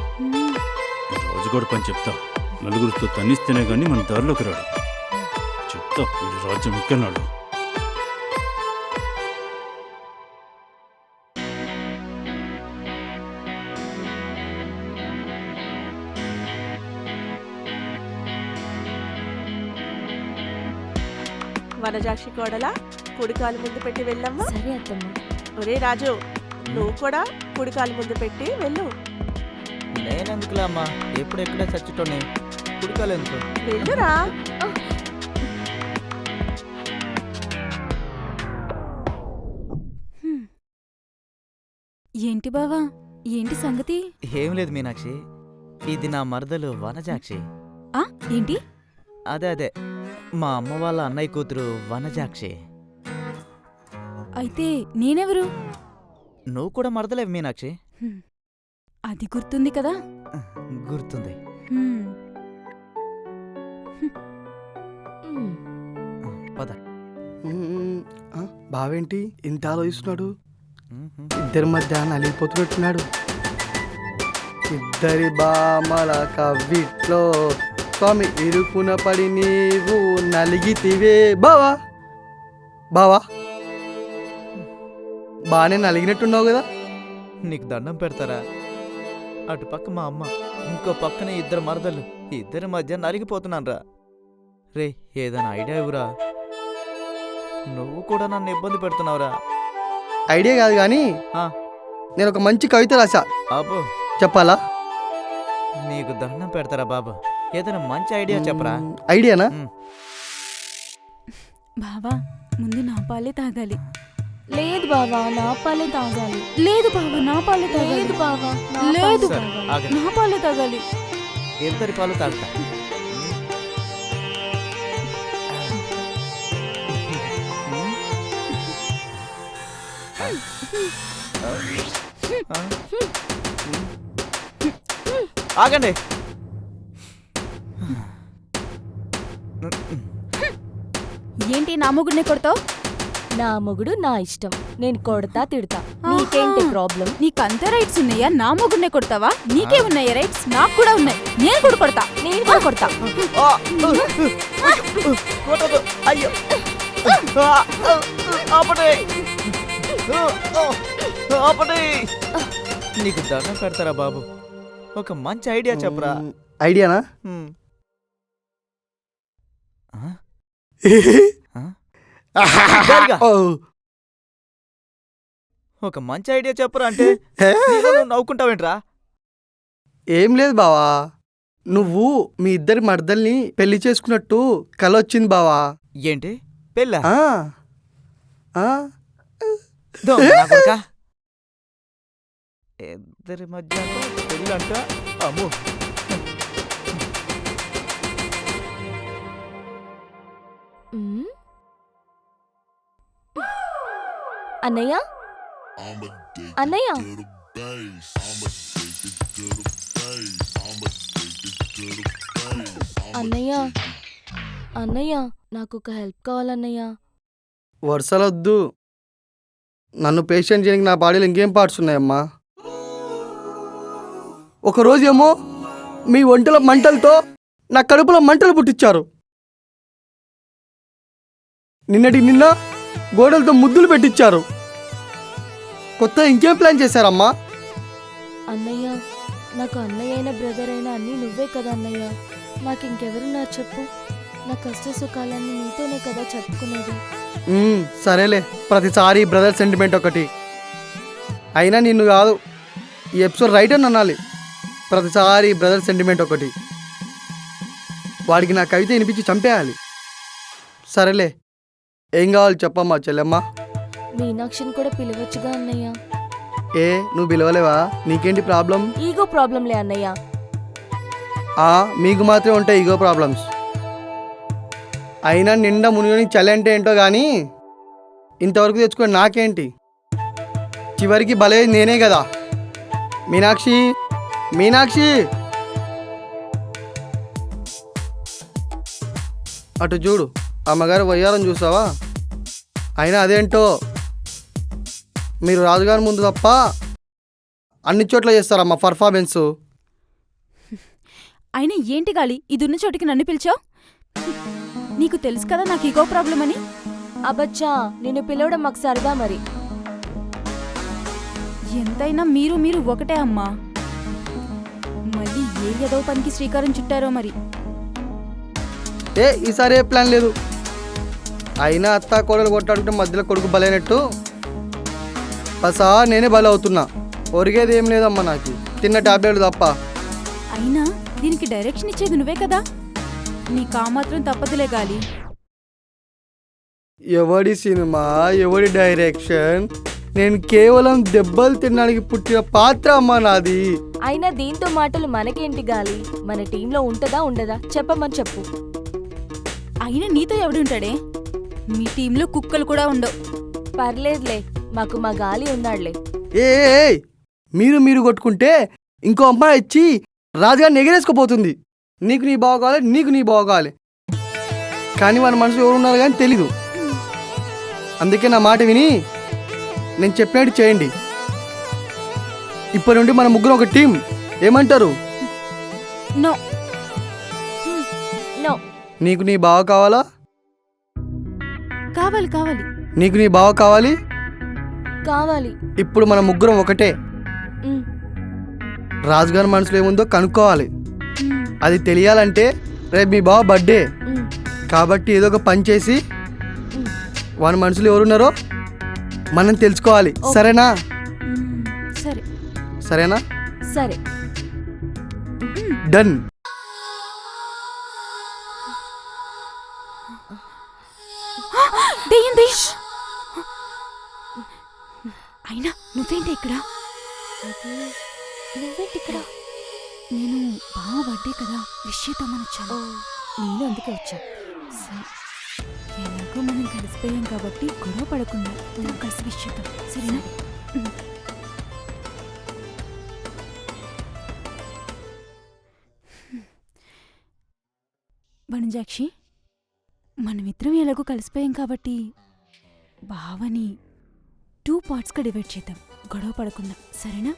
Speaker 4: రోజు కూడా పని చెప్తా, నలుగురితో తన్నిస్తేనే గానీ మన దారిలోకి రాడు. చెప్తా వీడి రాజ్యం ఎక్కన్నాడు.
Speaker 6: వనజాక్షి కోడలా, కుడికాలు ముందు పెట్టి వెళ్ళమ్మా.
Speaker 2: సరే అత్తమ్మా.
Speaker 6: ఒరే రాజు, నువ్వు కూడా కుడికాలు ముందు పెట్టి వెళ్ళు.
Speaker 3: నేనెందుకులే అమ్మా, ఎప్పుడెక్కడే చచ్చుటోని, కుడికాలెందుకు?
Speaker 6: వెళ్ళురా.
Speaker 1: ఏంటి బావా, ఏంటి సంగతి?
Speaker 3: ఏం లేదు మీనాక్షి, ఇది నా మరదలు వనజాక్షి.
Speaker 1: ఏంటి?
Speaker 3: అదే మా అమ్మ వాళ్ళ అన్నయ్య కూతురు వనజాక్షి.
Speaker 1: అయితే నేనెవరు?
Speaker 3: నువ్వు కూడా మరదలేవు మీనాక్షి.
Speaker 1: అది గుర్తుంది కదా.
Speaker 3: గుర్తుంది. పద.
Speaker 8: బావేంటి ఇంత ఆలోచిస్తున్నాడు? ఇద్దరి మధ్య నలిగిపోతున్నట్టున్నాడు. ఇద్దరి బామల కవ్విట్లో స్వామి ఇరుకున పడి నీవు నలిగితివే. బావా బావా, బాగానే నలిగినట్టున్నావు కదా.
Speaker 3: నీకు దండం పెడతారా? అటు పక్క మా అమ్మ, ఇంకో పక్కన ఇద్దరు మరదలు, ఇద్దరి మధ్య నలిగిపోతున్నాను రా. రే ఏదైనా ఐడియా ఇవ్వరా? నువ్వు కూడా నన్ను ఇబ్బంది పెడుతున్నావురా.
Speaker 8: ఐడియా కాదు కానీ నేను ఒక మంచి కవిత రాసా.
Speaker 3: అబ్బో,
Speaker 8: చెప్పాలా?
Speaker 3: నీకు దండం పెడతారా బాబు, ఏదైనా మంచి ఐడియా చెప్పరా.
Speaker 8: ఐడియానా?
Speaker 1: బావా, ముందు నా పాలే తాగాలి.
Speaker 2: లేదు బావా నా పాలే తాగాలి.
Speaker 1: లేదు బావా నా పాలే తాగాలి.
Speaker 2: లేదు బావా నా
Speaker 1: లేదు.
Speaker 2: పాలే
Speaker 3: సరే,
Speaker 2: తాగాలి.
Speaker 3: ఆగండి.
Speaker 1: నా పాలే తాగాలి.
Speaker 3: ఇద్దరి పాలు తాగుతా. ఆగండి.
Speaker 1: ఏంటి నా మొగుడిని కొడతావు?
Speaker 2: నా మొగుడు నా ఇష్టం, నేను కొడతా తిడతా, నీకేంటి ప్రాబ్లం?
Speaker 1: నీకంత రైట్స్ ఉన్నాయా? నా మొగుడిని కొడతావా? నీకే ఉన్నాయా రైట్స్? నాకు కూడా ఉన్నాయి. నేను కూడా కొడతా.
Speaker 2: నేను కూడా కొడతా.
Speaker 3: ఆ! కొట్టదు. అయ్యో! ఆపండి! ఆపండి! నీకు దండం పెడతారా బాబు? ఒక మంచి ఐడియా చెప్పరా?
Speaker 8: ఐడియానా?
Speaker 3: హ్మ్. ఆ? జరిగా.
Speaker 8: ఓ.
Speaker 3: ఒక మంచి ఐడియా చెప్పరా అంటే నీలో నువ్వు నవ్వుకుంటావేంట్రా?
Speaker 8: ఏం లేదు బావా, నువ్వు మీ ఇద్దరి మర్దల్ని పెళ్లి చేసుకున్నట్టు కల వచ్చింది బావా.
Speaker 3: ఏంటి పెళ్ళా?
Speaker 8: ఆ, ఆ,
Speaker 3: దొంగ నా కొడుకా. ఇద్దరి మధ్య పెళ్ళంట. అమ్మో.
Speaker 2: ఉమ్. అన్నయ్య అన్నయ్య అన్నయ్య అన్నయ్య నాకు ఒక హెల్ప్ కావాలన్నయ్య.
Speaker 8: వరుసలొద్దు. నన్ను పేషెంట్ చేయడానికి నా బాడీలో ఇంకేం పార్ట్స్ ఉన్నాయమ్మా. ఒకరోజేమో మీ ఒంటిలో మంటలతో నా కడుపులో మంటలు పుట్టించారు. నిన్న గోడలతో ముద్దులు పెట్టించారు. కొత్త ఇంకేం ప్లాన్ చేశారమ్మా?
Speaker 2: అన్నయ్య నాకు అన్నయ్య అయిన బ్రదర్ అయినా అన్నీ నువ్వే కదా అన్నయ్య. నాకు ఇంకెవరున్నా చెప్పు. నా కష్ట సుఖాలన్నీ నీతోనే కదా చెప్పుకునేది.
Speaker 8: సరేలే, ప్రతిసారి బ్రదర్ సెంటిమెంట్ ఒకటి. అయినా నిన్ను కాదు, ఈ ఎపిసోడ్ రైట్ అని అనాలి. ప్రతిసారి బ్రదర్ సెంటిమెంట్ ఒకటి. వాడికి నా కవిత వినిపించి చంపేయాలి. సరేలే, ఏం కావాలి చెప్పమ్మా చెల్లెమ్మ.
Speaker 2: మీనాక్షిని కూడా పిలవచ్చుగా అన్నయ్య.
Speaker 8: ఏ నువ్వు పిలవలేవా? నీకేంటి ప్రాబ్లం?
Speaker 2: ఈగో ప్రాబ్లంలే అన్నయ్య.
Speaker 8: మీకు మాత్రమే ఉంటాయి ఈగో ప్రాబ్లమ్స్. అయినా నిండా మునిగని చలి అంటే ఏంటో కానీ ఇంతవరకు తెచ్చుకొని నాకేంటి? చివరికి భలే నేనే కదా. మీనాక్షి, మీనాక్షి, అటు చూడు, అమ్మగారు వయ్యాలని చూసావా? అయినా అదేంటో, మీరు రాజుగారి ముందు తప్ప అన్ని చోట్ల చేస్తారమ్మా పర్ఫార్మెన్స్.
Speaker 1: అయినా ఏంటి గాలి ఇది ఉన్న చోటికి నన్ను పిలిచావు? నీకు తెలుసు కదా నాకు ఈగో ప్రాబ్లం అని.
Speaker 2: అబచ్చా, నిన్ను పిలవడం మాకు సరదా మరి.
Speaker 1: ఎంతైనా మీరు ఒకటే అమ్మా. మళ్ళీ ఏ ఏదో పనికి శ్రీకారం చుట్టారో మరి.
Speaker 8: ఈసారి ఏ ప్లాన్ లేదు. అయినా అత్త కోడలు కొట్టాడుకుంటే మధ్యలో కొడుకు బలైనట్టు పసా నేనే బలి అవుతున్నా. ఒరిగేది ఏం లేదమ్మా నాకు, తిన్న టాబ్లెట్లు తప్ప.
Speaker 1: అయినా దీనికి డైరెక్షన్ ఇచ్చేది నువ్వే కదా. నీకా మాత్రం తప్పదులే గాలి.
Speaker 8: ఎవడి సినిమా, ఎవడి డైరెక్షన్? నేను కేవలం దెబ్బలు తినడానికి పుట్టిన పాత్ర అమ్మా నాది.
Speaker 2: అయినా దీంతో మాటలు మనకేంటి గాలి? మన టీంలో ఉంటదా ఉండదా చెప్పమని చెప్పు.
Speaker 1: అయినా నీతో ఎవడుంటాడే? మీ టీంలో కుక్కలు కూడా ఉండవు.
Speaker 2: పర్లేదులే, మాకు మా గాలి ఉన్నాడులే.
Speaker 8: మీరు కొట్టుకుంటే ఇంకో అమ్మాయి ఇచ్చి రాజుగారిని ఎగరేసుకుపోతుంది. నీకు నీ బావ కావాలి, నీకు నీ బావ కావాలి, కానీ మన మనసు ఎవరు ఉన్నారు కానీ తెలీదు. అందుకే నా మాట విని నేను చెప్పినట్టు చేయండి. ఇప్పటి నుండి మన ముగ్గురు ఒక టీం. ఏమంటారు?
Speaker 1: నో.
Speaker 2: నో.
Speaker 8: నీకు నీ బావ కావాలా?
Speaker 1: కావాలి కావాలి.
Speaker 8: నీకు నీ బావ కావాలి?
Speaker 2: కావాలి.
Speaker 8: ఇప్పుడు మన ముగ్గురం ఒకటే.
Speaker 2: ఉమ్.
Speaker 8: రాజుగారి మనసులో ఏముందో కనుక్కోవాలి.
Speaker 1: మ్మ్.
Speaker 8: అది తెలియాలంటే రేపు మీ బావ బర్త్డే
Speaker 2: ఉమ్.
Speaker 8: కాబట్టి ఏదో ఒక పని చేసి
Speaker 2: ఉమ్.
Speaker 8: వాని మనసులో ఎవరున్నారో మనం తెలుసుకోవాలి. సరేనా?
Speaker 1: మ్మ్. సరే.
Speaker 8: సరేనా?
Speaker 2: సరే.
Speaker 8: డన్.
Speaker 1: దెయ్యం దెయ్యం. అయినా నువ్వేంటి ఇక్కడ?
Speaker 2: అది నువ్వేంటి ఇక్కడ?
Speaker 1: నేను బావ బర్త్డే కదా, విష్ చేద్దామని వచ్చాను.
Speaker 2: నేను అందుకే వచ్చా.
Speaker 1: సరే, ఎలాగో మనం కలిసిపోయాం కాబట్టి గొడవ పడకుండా మనం కలిసి విష్ చేద్దాం, సరేనా? వనజాక్షి, మనమిద్దరం ఎలాగో కలిసిపోయాం కాబట్టి బావని 2 పార్ట్స్గా డివైడ్ చేద్దాం, గొడవ పడకుండా, సరేనా?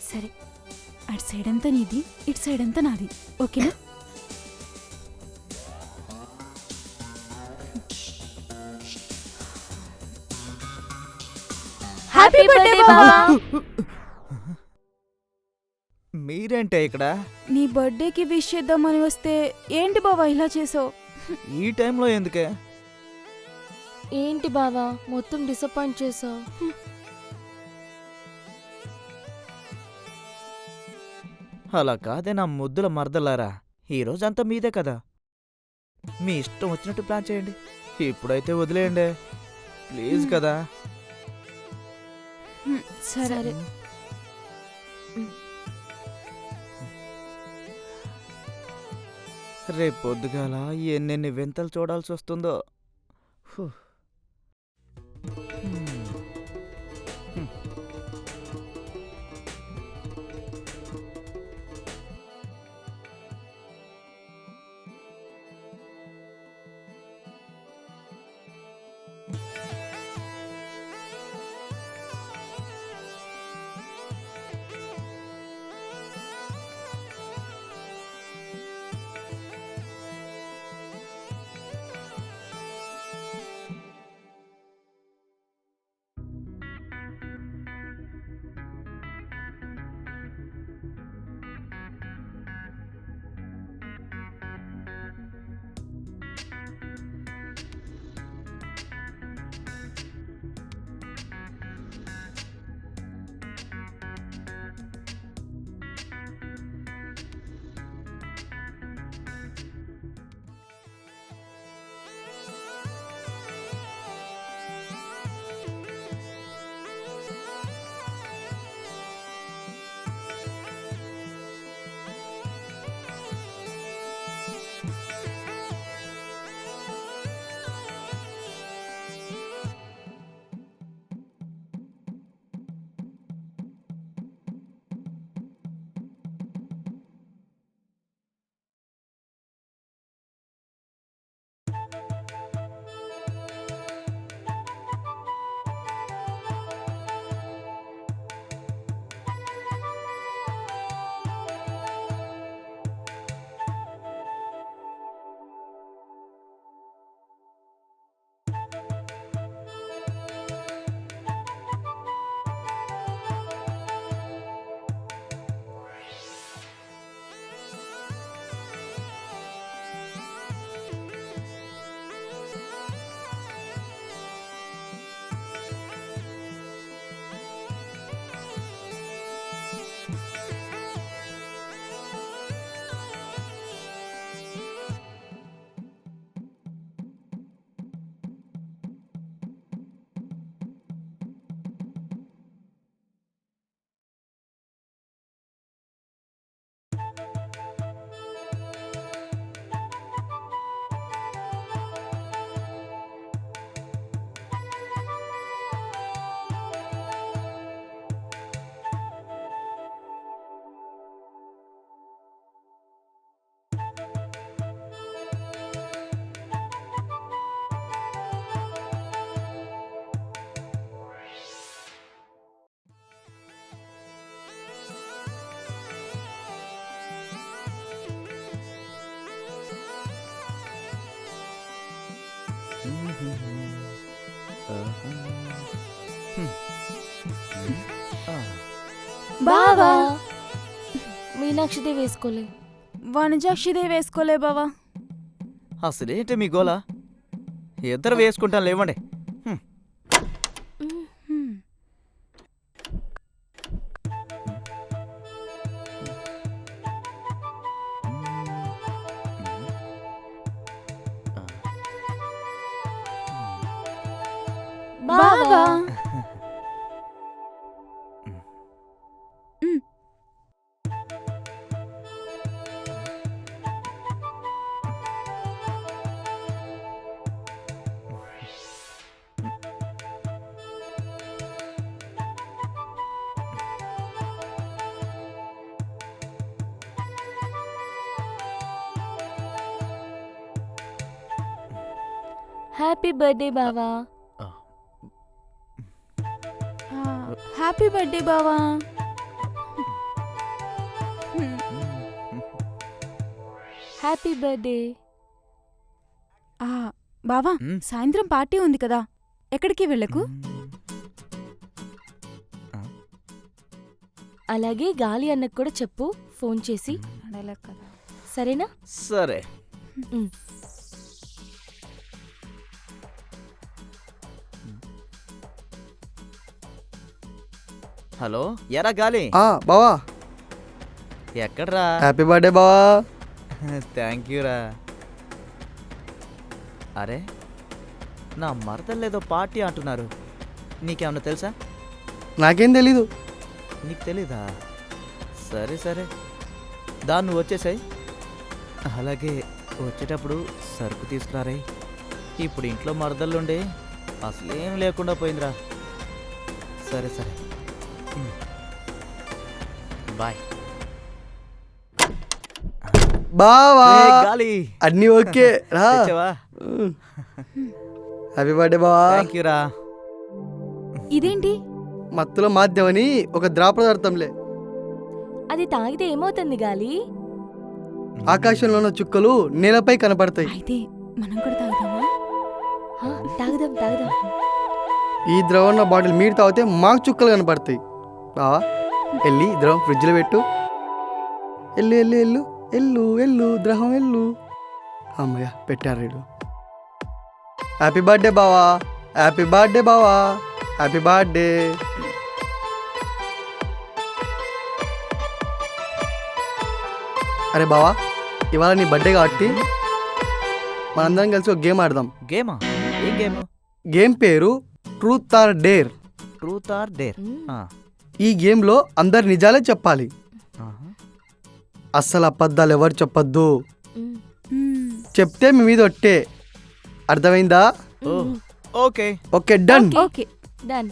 Speaker 1: సరే, అటు సైడ్ అంతా నీది, ఇటు సైడ్ అంతా నాది, ఓకేనా? హ్యాపీ బర్త్డే బావా!
Speaker 3: మీరేంటే ఇక్కడ?
Speaker 1: నీ బర్త్డేకి విష్ చేద్దామని వస్తే ఏంటి బావా ఇలా చేసావు?
Speaker 3: ఈ టైంలో ఎందుకే?
Speaker 2: ఏంటి బావా మొత్తం డిసప్పాయింట్ చేసావు?
Speaker 3: అలా కాదే నా ముద్దుల మరదలారా, ఈ రోజంతా మీదే కదా, మీ ఇష్టం వచ్చినట్టు ప్లాన్ చేయండి. ఇప్పుడైతే వదిలేయండి ప్లీజ్ కదా.
Speaker 1: సరే.
Speaker 3: రేపు పొద్దుగాల ఎన్నెన్ని వింతలు చూడాల్సి వస్తుందో. హూ.
Speaker 2: బావా మీనాక్షిదే వేసుకోలే.
Speaker 1: వనజాక్షిదే వేసుకోలే బావా.
Speaker 3: అసలేంటి మీ గోల? ఇద్దరు వేసుకుంటాను లేవండి.
Speaker 2: బావా హ్యాపీ బర్త్డే బావా.
Speaker 1: హ్యాపీ బర్త్డే బావా.
Speaker 2: Happy birthday.
Speaker 1: బావా, సాయంత్రం పార్టీ ఉంది కదా, ఎక్కడికి వెళ్ళకు.
Speaker 2: అలాగే గాలి అన్నకు కూడా చెప్పు ఫోన్ చేసి, సరేనా?
Speaker 3: సరే.
Speaker 2: ఉమ్.
Speaker 3: హలో, ఎరా గాలి,
Speaker 8: బావా
Speaker 3: ఎక్కడ్రా?
Speaker 8: హ్యాపీ బర్త్డే బావా.
Speaker 3: థ్యాంక్ యూ రా. అరే, నా మరదలేదో పార్టీ అంటున్నారు, నీకేమన్నా తెలుసా?
Speaker 8: నాకేం తెలీదు.
Speaker 3: నీకు తెలీదా? సరే సరే, దాన్ని వచ్చేసాయి. అలాగే వచ్చేటప్పుడు సరుకు తీసుకురారే. ఇప్పుడు ఇంట్లో మరదళ్ళుండే అసలేం లేకుండా పోయిందిరా. సరే సరే, బాయ్.
Speaker 8: బావా
Speaker 3: గాలి,
Speaker 8: అన్నీ ఓకే రా.
Speaker 3: తెచ్చావా?
Speaker 8: హ్యాపీ బర్త్డే బావా.
Speaker 3: థ్యాంక్ యూ రా.
Speaker 1: ఇదేంటి?
Speaker 8: మత్తులో మాధ్యమని ఒక ద్రావ పదార్థంలే.
Speaker 2: అది తాగితే ఏమవుతుంది గాలి?
Speaker 8: ఆకాశంలో ఉన్న చుక్కలు నేలపై కనపడతాయి.
Speaker 1: అయితే మనం కూడా తాగుదామా?
Speaker 2: తాగుదాం తాగుదాం.
Speaker 8: ఈ ద్రవం బాటిల్ మీరు తాగితే మాకు చుక్కలు కనపడతాయి. బావా వెళ్ళి ద్రవం ఫ్రిడ్జ్లో పెట్టు. ఎల్లు ఎల్లు ఎల్లు ఎల్లు ఎల్లు ద్రవం ఎల్లు. అమ్మయ్య పెట్టారు వీడు. హ్యాపీ బర్త్డే బావా. హ్యాపీ బర్త్డే బావా. Happy birthday. అరే బావా, ఇవాళ నీ బర్త్డే కాబట్టి మనందరం కలిసి ఒక గేమ్ ఆడదాం.
Speaker 3: గేమా? ఏం గేమ్?
Speaker 8: గేమ్ పేరు truth or dare.
Speaker 3: Truth or dare.
Speaker 8: ఈ గేమ్లో అందరు నిజాలే చెప్పాలి, అస్సలు అబద్ధాలు ఎవరు చెప్పొద్దు. చెప్తే మీ మీద ఒట్టే. అర్థమైందా?
Speaker 3: Okay
Speaker 8: okay done.
Speaker 1: Okay
Speaker 2: done.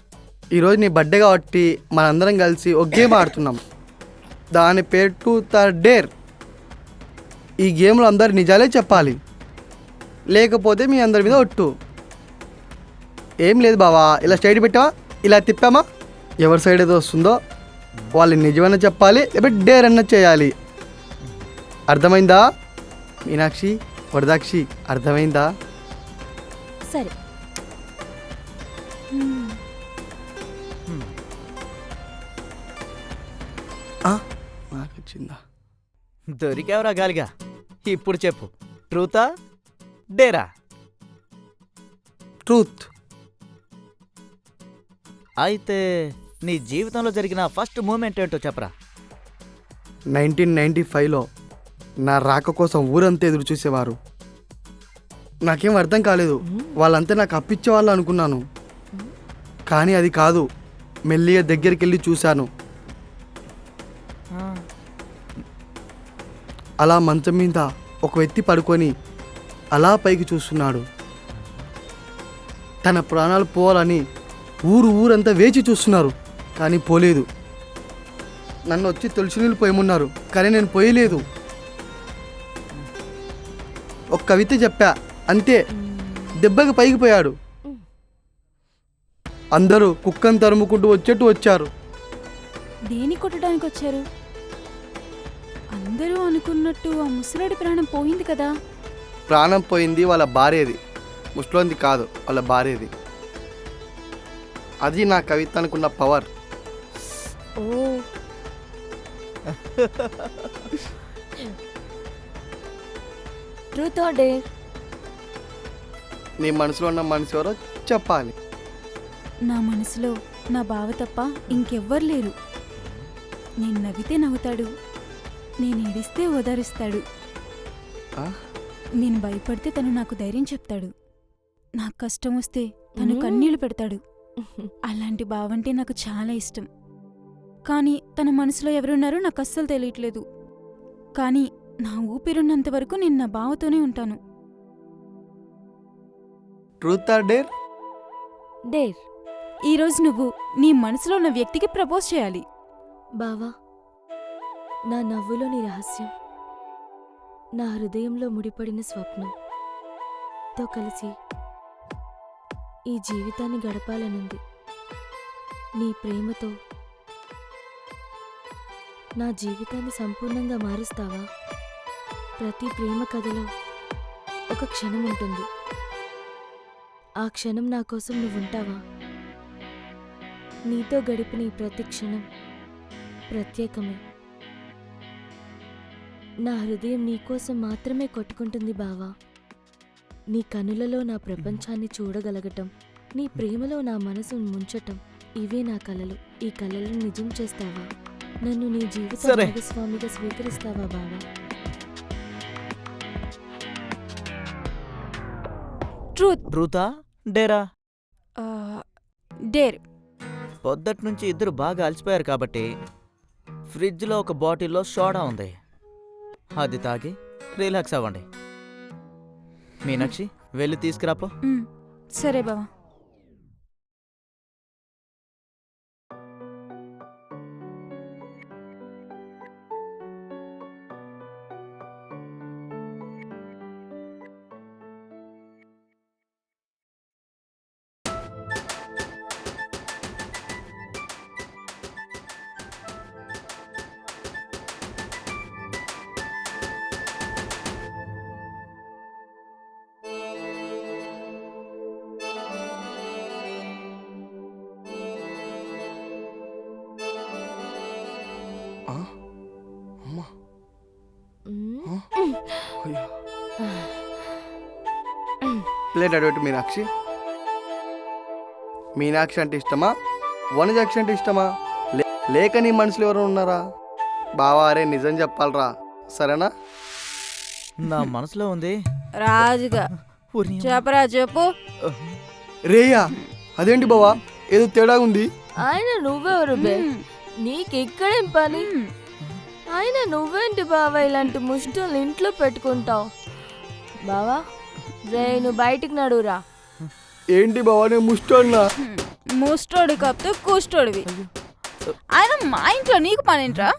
Speaker 8: ఈరోజు నీ బర్త్డే కాబట్టి మనందరం కలిసి ఒక గేమ్ ఆడుతున్నాం. దాని పేరు ట్రూత్ ఆర్ డేర్. ఈ గేమ్లో అందరు నిజాలే చెప్పాలి, లేకపోతే మీ అందరి మీద ఒట్టు. ఏం లేదు బావా, ఇలా స్ట్రైట్ పెట్టామా, ఇలా తిప్పామా, ఎవరి సైడ్ ఏదో వస్తుందో వాళ్ళు నిజమన్నా చెప్పాలి, లేకపోతే డేర్ అన్న చేయాలి. అర్థమైందా మీనాక్షి, వరదాక్షి? అర్థమైందా?
Speaker 2: సరే.
Speaker 8: నాకు వచ్చిందా?
Speaker 3: దొరికావురా గాలిగా. ఇప్పుడు చెప్పు, ట్రూతా డేరా?
Speaker 8: ట్రూత్.
Speaker 3: అయితే నీ జీవితంలో జరిగిన ఫస్ట్ మూమెంట్ ఏంటో చెప్పరా.
Speaker 8: 1995లో నా రాక కోసం ఊరంతా ఎదురు చూసేవారు. నాకేం అర్థం కాలేదు, వాళ్ళంతా నాకు అప్పిచ్చేవాళ్ళు అనుకున్నాను. కానీ అది కాదు. మెల్లిగా దగ్గరికి వెళ్ళి చూశాను. అలా మంచం మీద ఒక వ్యక్తి పడుకొని అలా పైకి చూస్తున్నాడు. తన ప్రాణాలు పోవాలని ఊరంతా వేచి చూస్తున్నారు, కానీ పోలేదు. నన్ను వచ్చి తులసి నీళ్ళు పోయమన్నారు, కానీ నేను పోయలేదు. ఒక కవిత చెప్పా అంతే, దెబ్బకి పైకి పోయాడు. అందరూ కుక్కను తరుముకుంటూ వచ్చేట్టు వచ్చారు.
Speaker 1: దేని కొట్టడానికి వచ్చారు? అందరూ అనుకున్నట్టు ఆ ముసలాడి ప్రాణం పోయింది కదా.
Speaker 8: ప్రాణం పోయింది వాళ్ళ భార్యది, ముస్లింది కాదు, వాళ్ళ భార్యది. అది నా కవిత అనుకున్న power.
Speaker 2: Oh truth or dare?
Speaker 8: నీ మనసులో ఉన్న మనిషి ఎవరో చెప్పాలి.
Speaker 1: నా మనసులో నా బావ తప్ప ఇంకెవ్వరు లేరు. నేను నవ్వితే నవ్వుతాడు, నేను ఏడిస్తే ఓదారుస్తాడు, నేను భయపడితే తను నాకు ధైర్యం చెప్తాడు, నాకు కష్టం వస్తే తను కన్నీళ్లు పెడతాడు. అలాంటి బావంటే నాకు చాలా ఇష్టం. కానీ తన మనసులో ఎవరున్నారో నాకు అస్సలు తెలియట్లేదు. కానీ నా ఊపిరున్నంత వరకు నేను నా బావతోనే ఉంటాను.
Speaker 8: Truth or dare?
Speaker 2: డేర్.
Speaker 1: ఈరోజు నువ్వు నీ మనసులో ఉన్న వ్యక్తికి ప్రపోజ్ చేయాలి.
Speaker 2: బావా, నా నవ్వులోని రహస్యం, నా హృదయంలో ముడిపడిన స్వప్నం తో కలిసి ఈ జీవితాన్ని గడపాలనుంది. నీ ప్రేమతో నా జీవితాన్ని సంపూర్ణంగా మారుస్తావా? ప్రతి ప్రేమ కథలో ఒక క్షణం ఉంటుంది. ఆ క్షణం నా కోసం నువ్వుంటావా? నీతో గడిపిన ఈ ప్రతి క్షణం ప్రత్యేకమే. నా హృదయం నీకోసం మాత్రమే కొట్టుకుంటుంది బావా. నీ కనులలో నా ప్రపంచాన్ని చూడగలగటం, నీ ప్రేమలో నా మనసును ముంచటం, ఇవే నా కలలు. ఈ కలలను నిజం చేస్తావా? నన్ను నీ జీవిత
Speaker 3: సరే.
Speaker 2: భాగస్వామిగా స్వీకరిస్తావా బావా?
Speaker 1: ట్రూత్.
Speaker 3: ట్రూతా డేరా?
Speaker 1: డేర్.
Speaker 3: పొద్దటి నుంచి ఇద్దరు బాగా అలసిపోయారు కాబట్టి ఫ్రిడ్జ్లో ఒక బాటిల్లో సోడా ఉంది. అది తాగి రిలాక్స్ అవ్వండి. మీనాక్షి వెళ్ళి తీసుకురాపో.
Speaker 1: సరే బావా.
Speaker 8: ఆ? అమ్మా
Speaker 2: మ్మ్.
Speaker 8: ఆ? అయ్యో. ప్లేట్ అడగట్టు మీనాక్షి. మీనాక్షి అంటే ఇష్టమా, వనజాక్షి అంటే ఇష్టమా, లేక నీ మనసులో ఎవరు ఉన్నారా? బావా అరే నిజం చెప్పాలరా, సరేనా?
Speaker 3: నా మనసులో ఉంది.
Speaker 1: రాజుగా
Speaker 3: ఊరి అమ్మ.
Speaker 1: చెప్పరా చెప్పు.
Speaker 8: రేయా అదేంటి బావా, ఏదో తేడా ఉంది.
Speaker 2: ఆయన నువ్వెవరు బే? నీకెక్కడేం పని? ఆయన నువ్వేంటి బావా ఇలాంటి ముష్టిని ఇంట్లో పెట్టుకుంటావు? బావా రే నువ్వు బయటికి నడురా.
Speaker 8: ఏంటి బావా నేను ముష్టోన్నా?
Speaker 1: ముస్టోడి కాపుతూ కూస్టోడివి. ఆయన మా ఇంట్లో నీకు పనేంట్రా?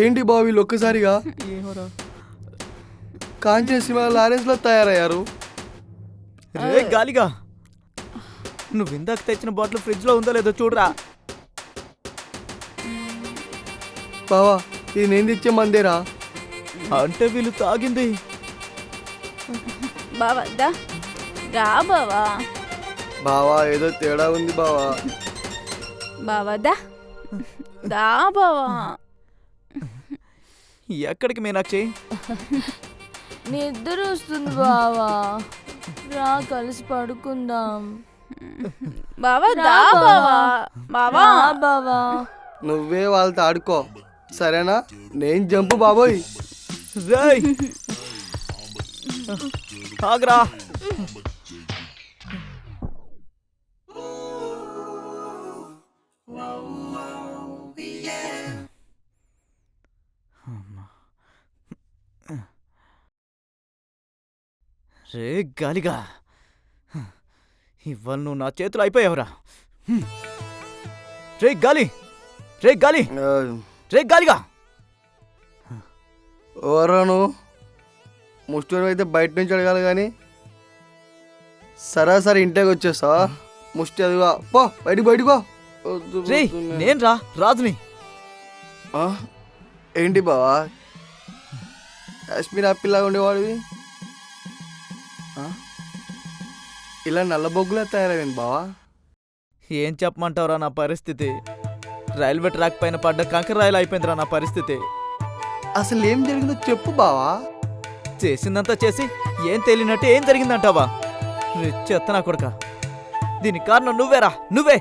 Speaker 8: ఏంటి బావ వీళ్ళు ఒక్కసారిగా
Speaker 3: ఏమోరా.
Speaker 8: కాంచన సినిమా లారెన్స్ లో తయారయ్యారు.
Speaker 3: రే గాలిగా, నువ్వు ఇందాక తెచ్చిన బాటిల్ ఫ్రిడ్జ్లో ఉందో లేదో చూడరా.
Speaker 8: బావా ఇది నేను తెచ్చే మందేరా.
Speaker 3: అంటే వీళ్ళు తాగింది.
Speaker 1: బావా దా రా బావా.
Speaker 8: బావా ఏదో తేడా ఉంది బావా.
Speaker 1: బావా దా దా బావా.
Speaker 3: ఎక్కడికి మీనాక్షి?
Speaker 2: నిద్ర వస్తుంది బావా, రా కలిసి పడుకుందాం.
Speaker 1: బావా
Speaker 2: రా
Speaker 1: దా బావా. బావా
Speaker 2: రా బావా.
Speaker 8: నువ్వే వాళ్ళతో ఆడుకో సరేనా, నేను జంపు బాబోయ్.
Speaker 3: రేయ్ ఆగ్రా. రే గాలిగా, ఇవాళ నువ్వు నా చేతులు అయిపోయావురా. రే గాలి, రే గాలి, రే గాలిగా.
Speaker 8: ఎవరాను ముష్టోని అయితే బయట నుంచి అడగాలి కానీ సరాసరి ఇంటికి వచ్చేస్తావా? ముష్టి అదిగా పో బయటికి బయటికో.
Speaker 3: రే నేను రా రాజుని.
Speaker 8: ఏంటి బావా కాశ్మీర్ ఆపిల్లాగా ఉండేవాడివి ఇలా నల్లబొగ్గులా తయారైంది బావా.
Speaker 3: ఏం చెప్పమంటావురా నా పరిస్థితి? రైల్వే ట్రాక్ పైన పడ్డ కంకర రాయలు అయిపోయిందిరా నా పరిస్థితి.
Speaker 8: అసలు ఏం జరిగిందో చెప్పు బావా.
Speaker 3: చేసిందంతా చేసి ఏం తెలియనట్టు ఏం జరిగిందంటావా? చెత్త నా కొడుక, దీనికి కారణం నువ్వేరా. నువ్వే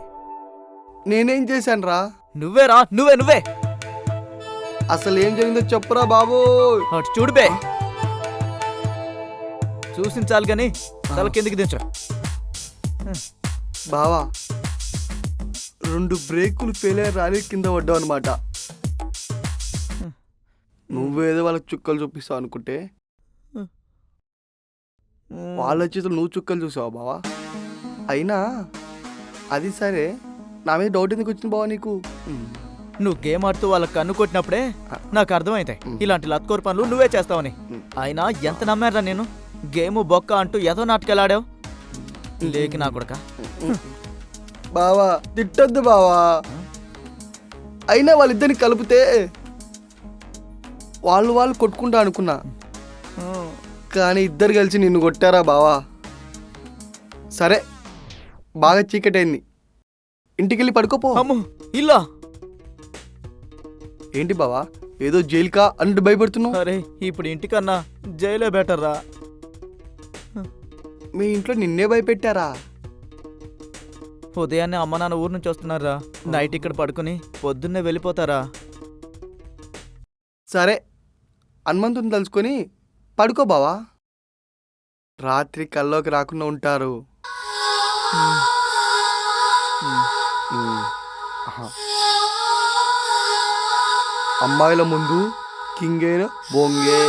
Speaker 8: నేనేం చేశాను రా?
Speaker 3: నువ్వేరా నువ్వే నువ్వే.
Speaker 8: అసలు ఏం జరిగిందో చెప్పురా బాబు.
Speaker 3: అటు చూడుబే. చూసించాలి గాని తల కిందికి దించు.
Speaker 8: బావా 2 బ్రేకులు ఫెయిల్ అయ్యి రాలి కింద పడ్డావు అనమాట. నువ్వేదో వాళ్ళకి చుక్కలు చూపిస్తావు అనుకుంటే వాళ్ళ చేతులు నువ్వు చుక్కలు చూసావా బావా? అయినా అది సరే, నా మీద డౌట్ ఎందుకు వచ్చింది బావా నీకు?
Speaker 3: నువ్వు గేమ్ ఆడుతూ వాళ్ళకి కన్ను కొట్టినప్పుడే నాకు అర్థమైతాయి ఇలాంటి లత్కోర్ పనులు నువ్వే చేస్తావని. అయినా ఎంత నమ్మారా నేను? గేము బొక్క అంటూ ఏదో నాటకాలాడావు. లేకి నా కొడక.
Speaker 8: బావా తిట్టొద్దు బావా. అయినా వాళ్ళిద్దరిని కలిపితే వాళ్ళు కొట్టుకుంటా అనుకున్నా, కానీ ఇద్దరు కలిసి నిన్ను కొట్టారా బావా. సరే బాగా చీకటైంది, ఇంటికెళ్ళి పడుకోపో.
Speaker 3: అమ్మో ఇల్లా.
Speaker 8: ఏంటి బావా ఏదో జైలుకా అన్నట్టు భయపడుతున్నావు?
Speaker 3: అరే ఇప్పుడు ఇంటికన్నా జైలే బెటర్ రా.
Speaker 8: మీ ఇంట్లో నిన్నే భయపెట్టారా?
Speaker 3: ఉదయాన్నే అమ్మ నాన్న ఊరు నుంచి వస్తున్నారా, నైట్ ఇక్కడ పడుకుని పొద్దున్నే వెళ్ళిపోతారా.
Speaker 8: సరే హనుమంతుని తలుచుకొని పడుకో బావా, రాత్రి కల్లోకి రాకుండా ఉంటారు. ఆహా. అమ్మాయిల ముందు కింగేన బొంగే.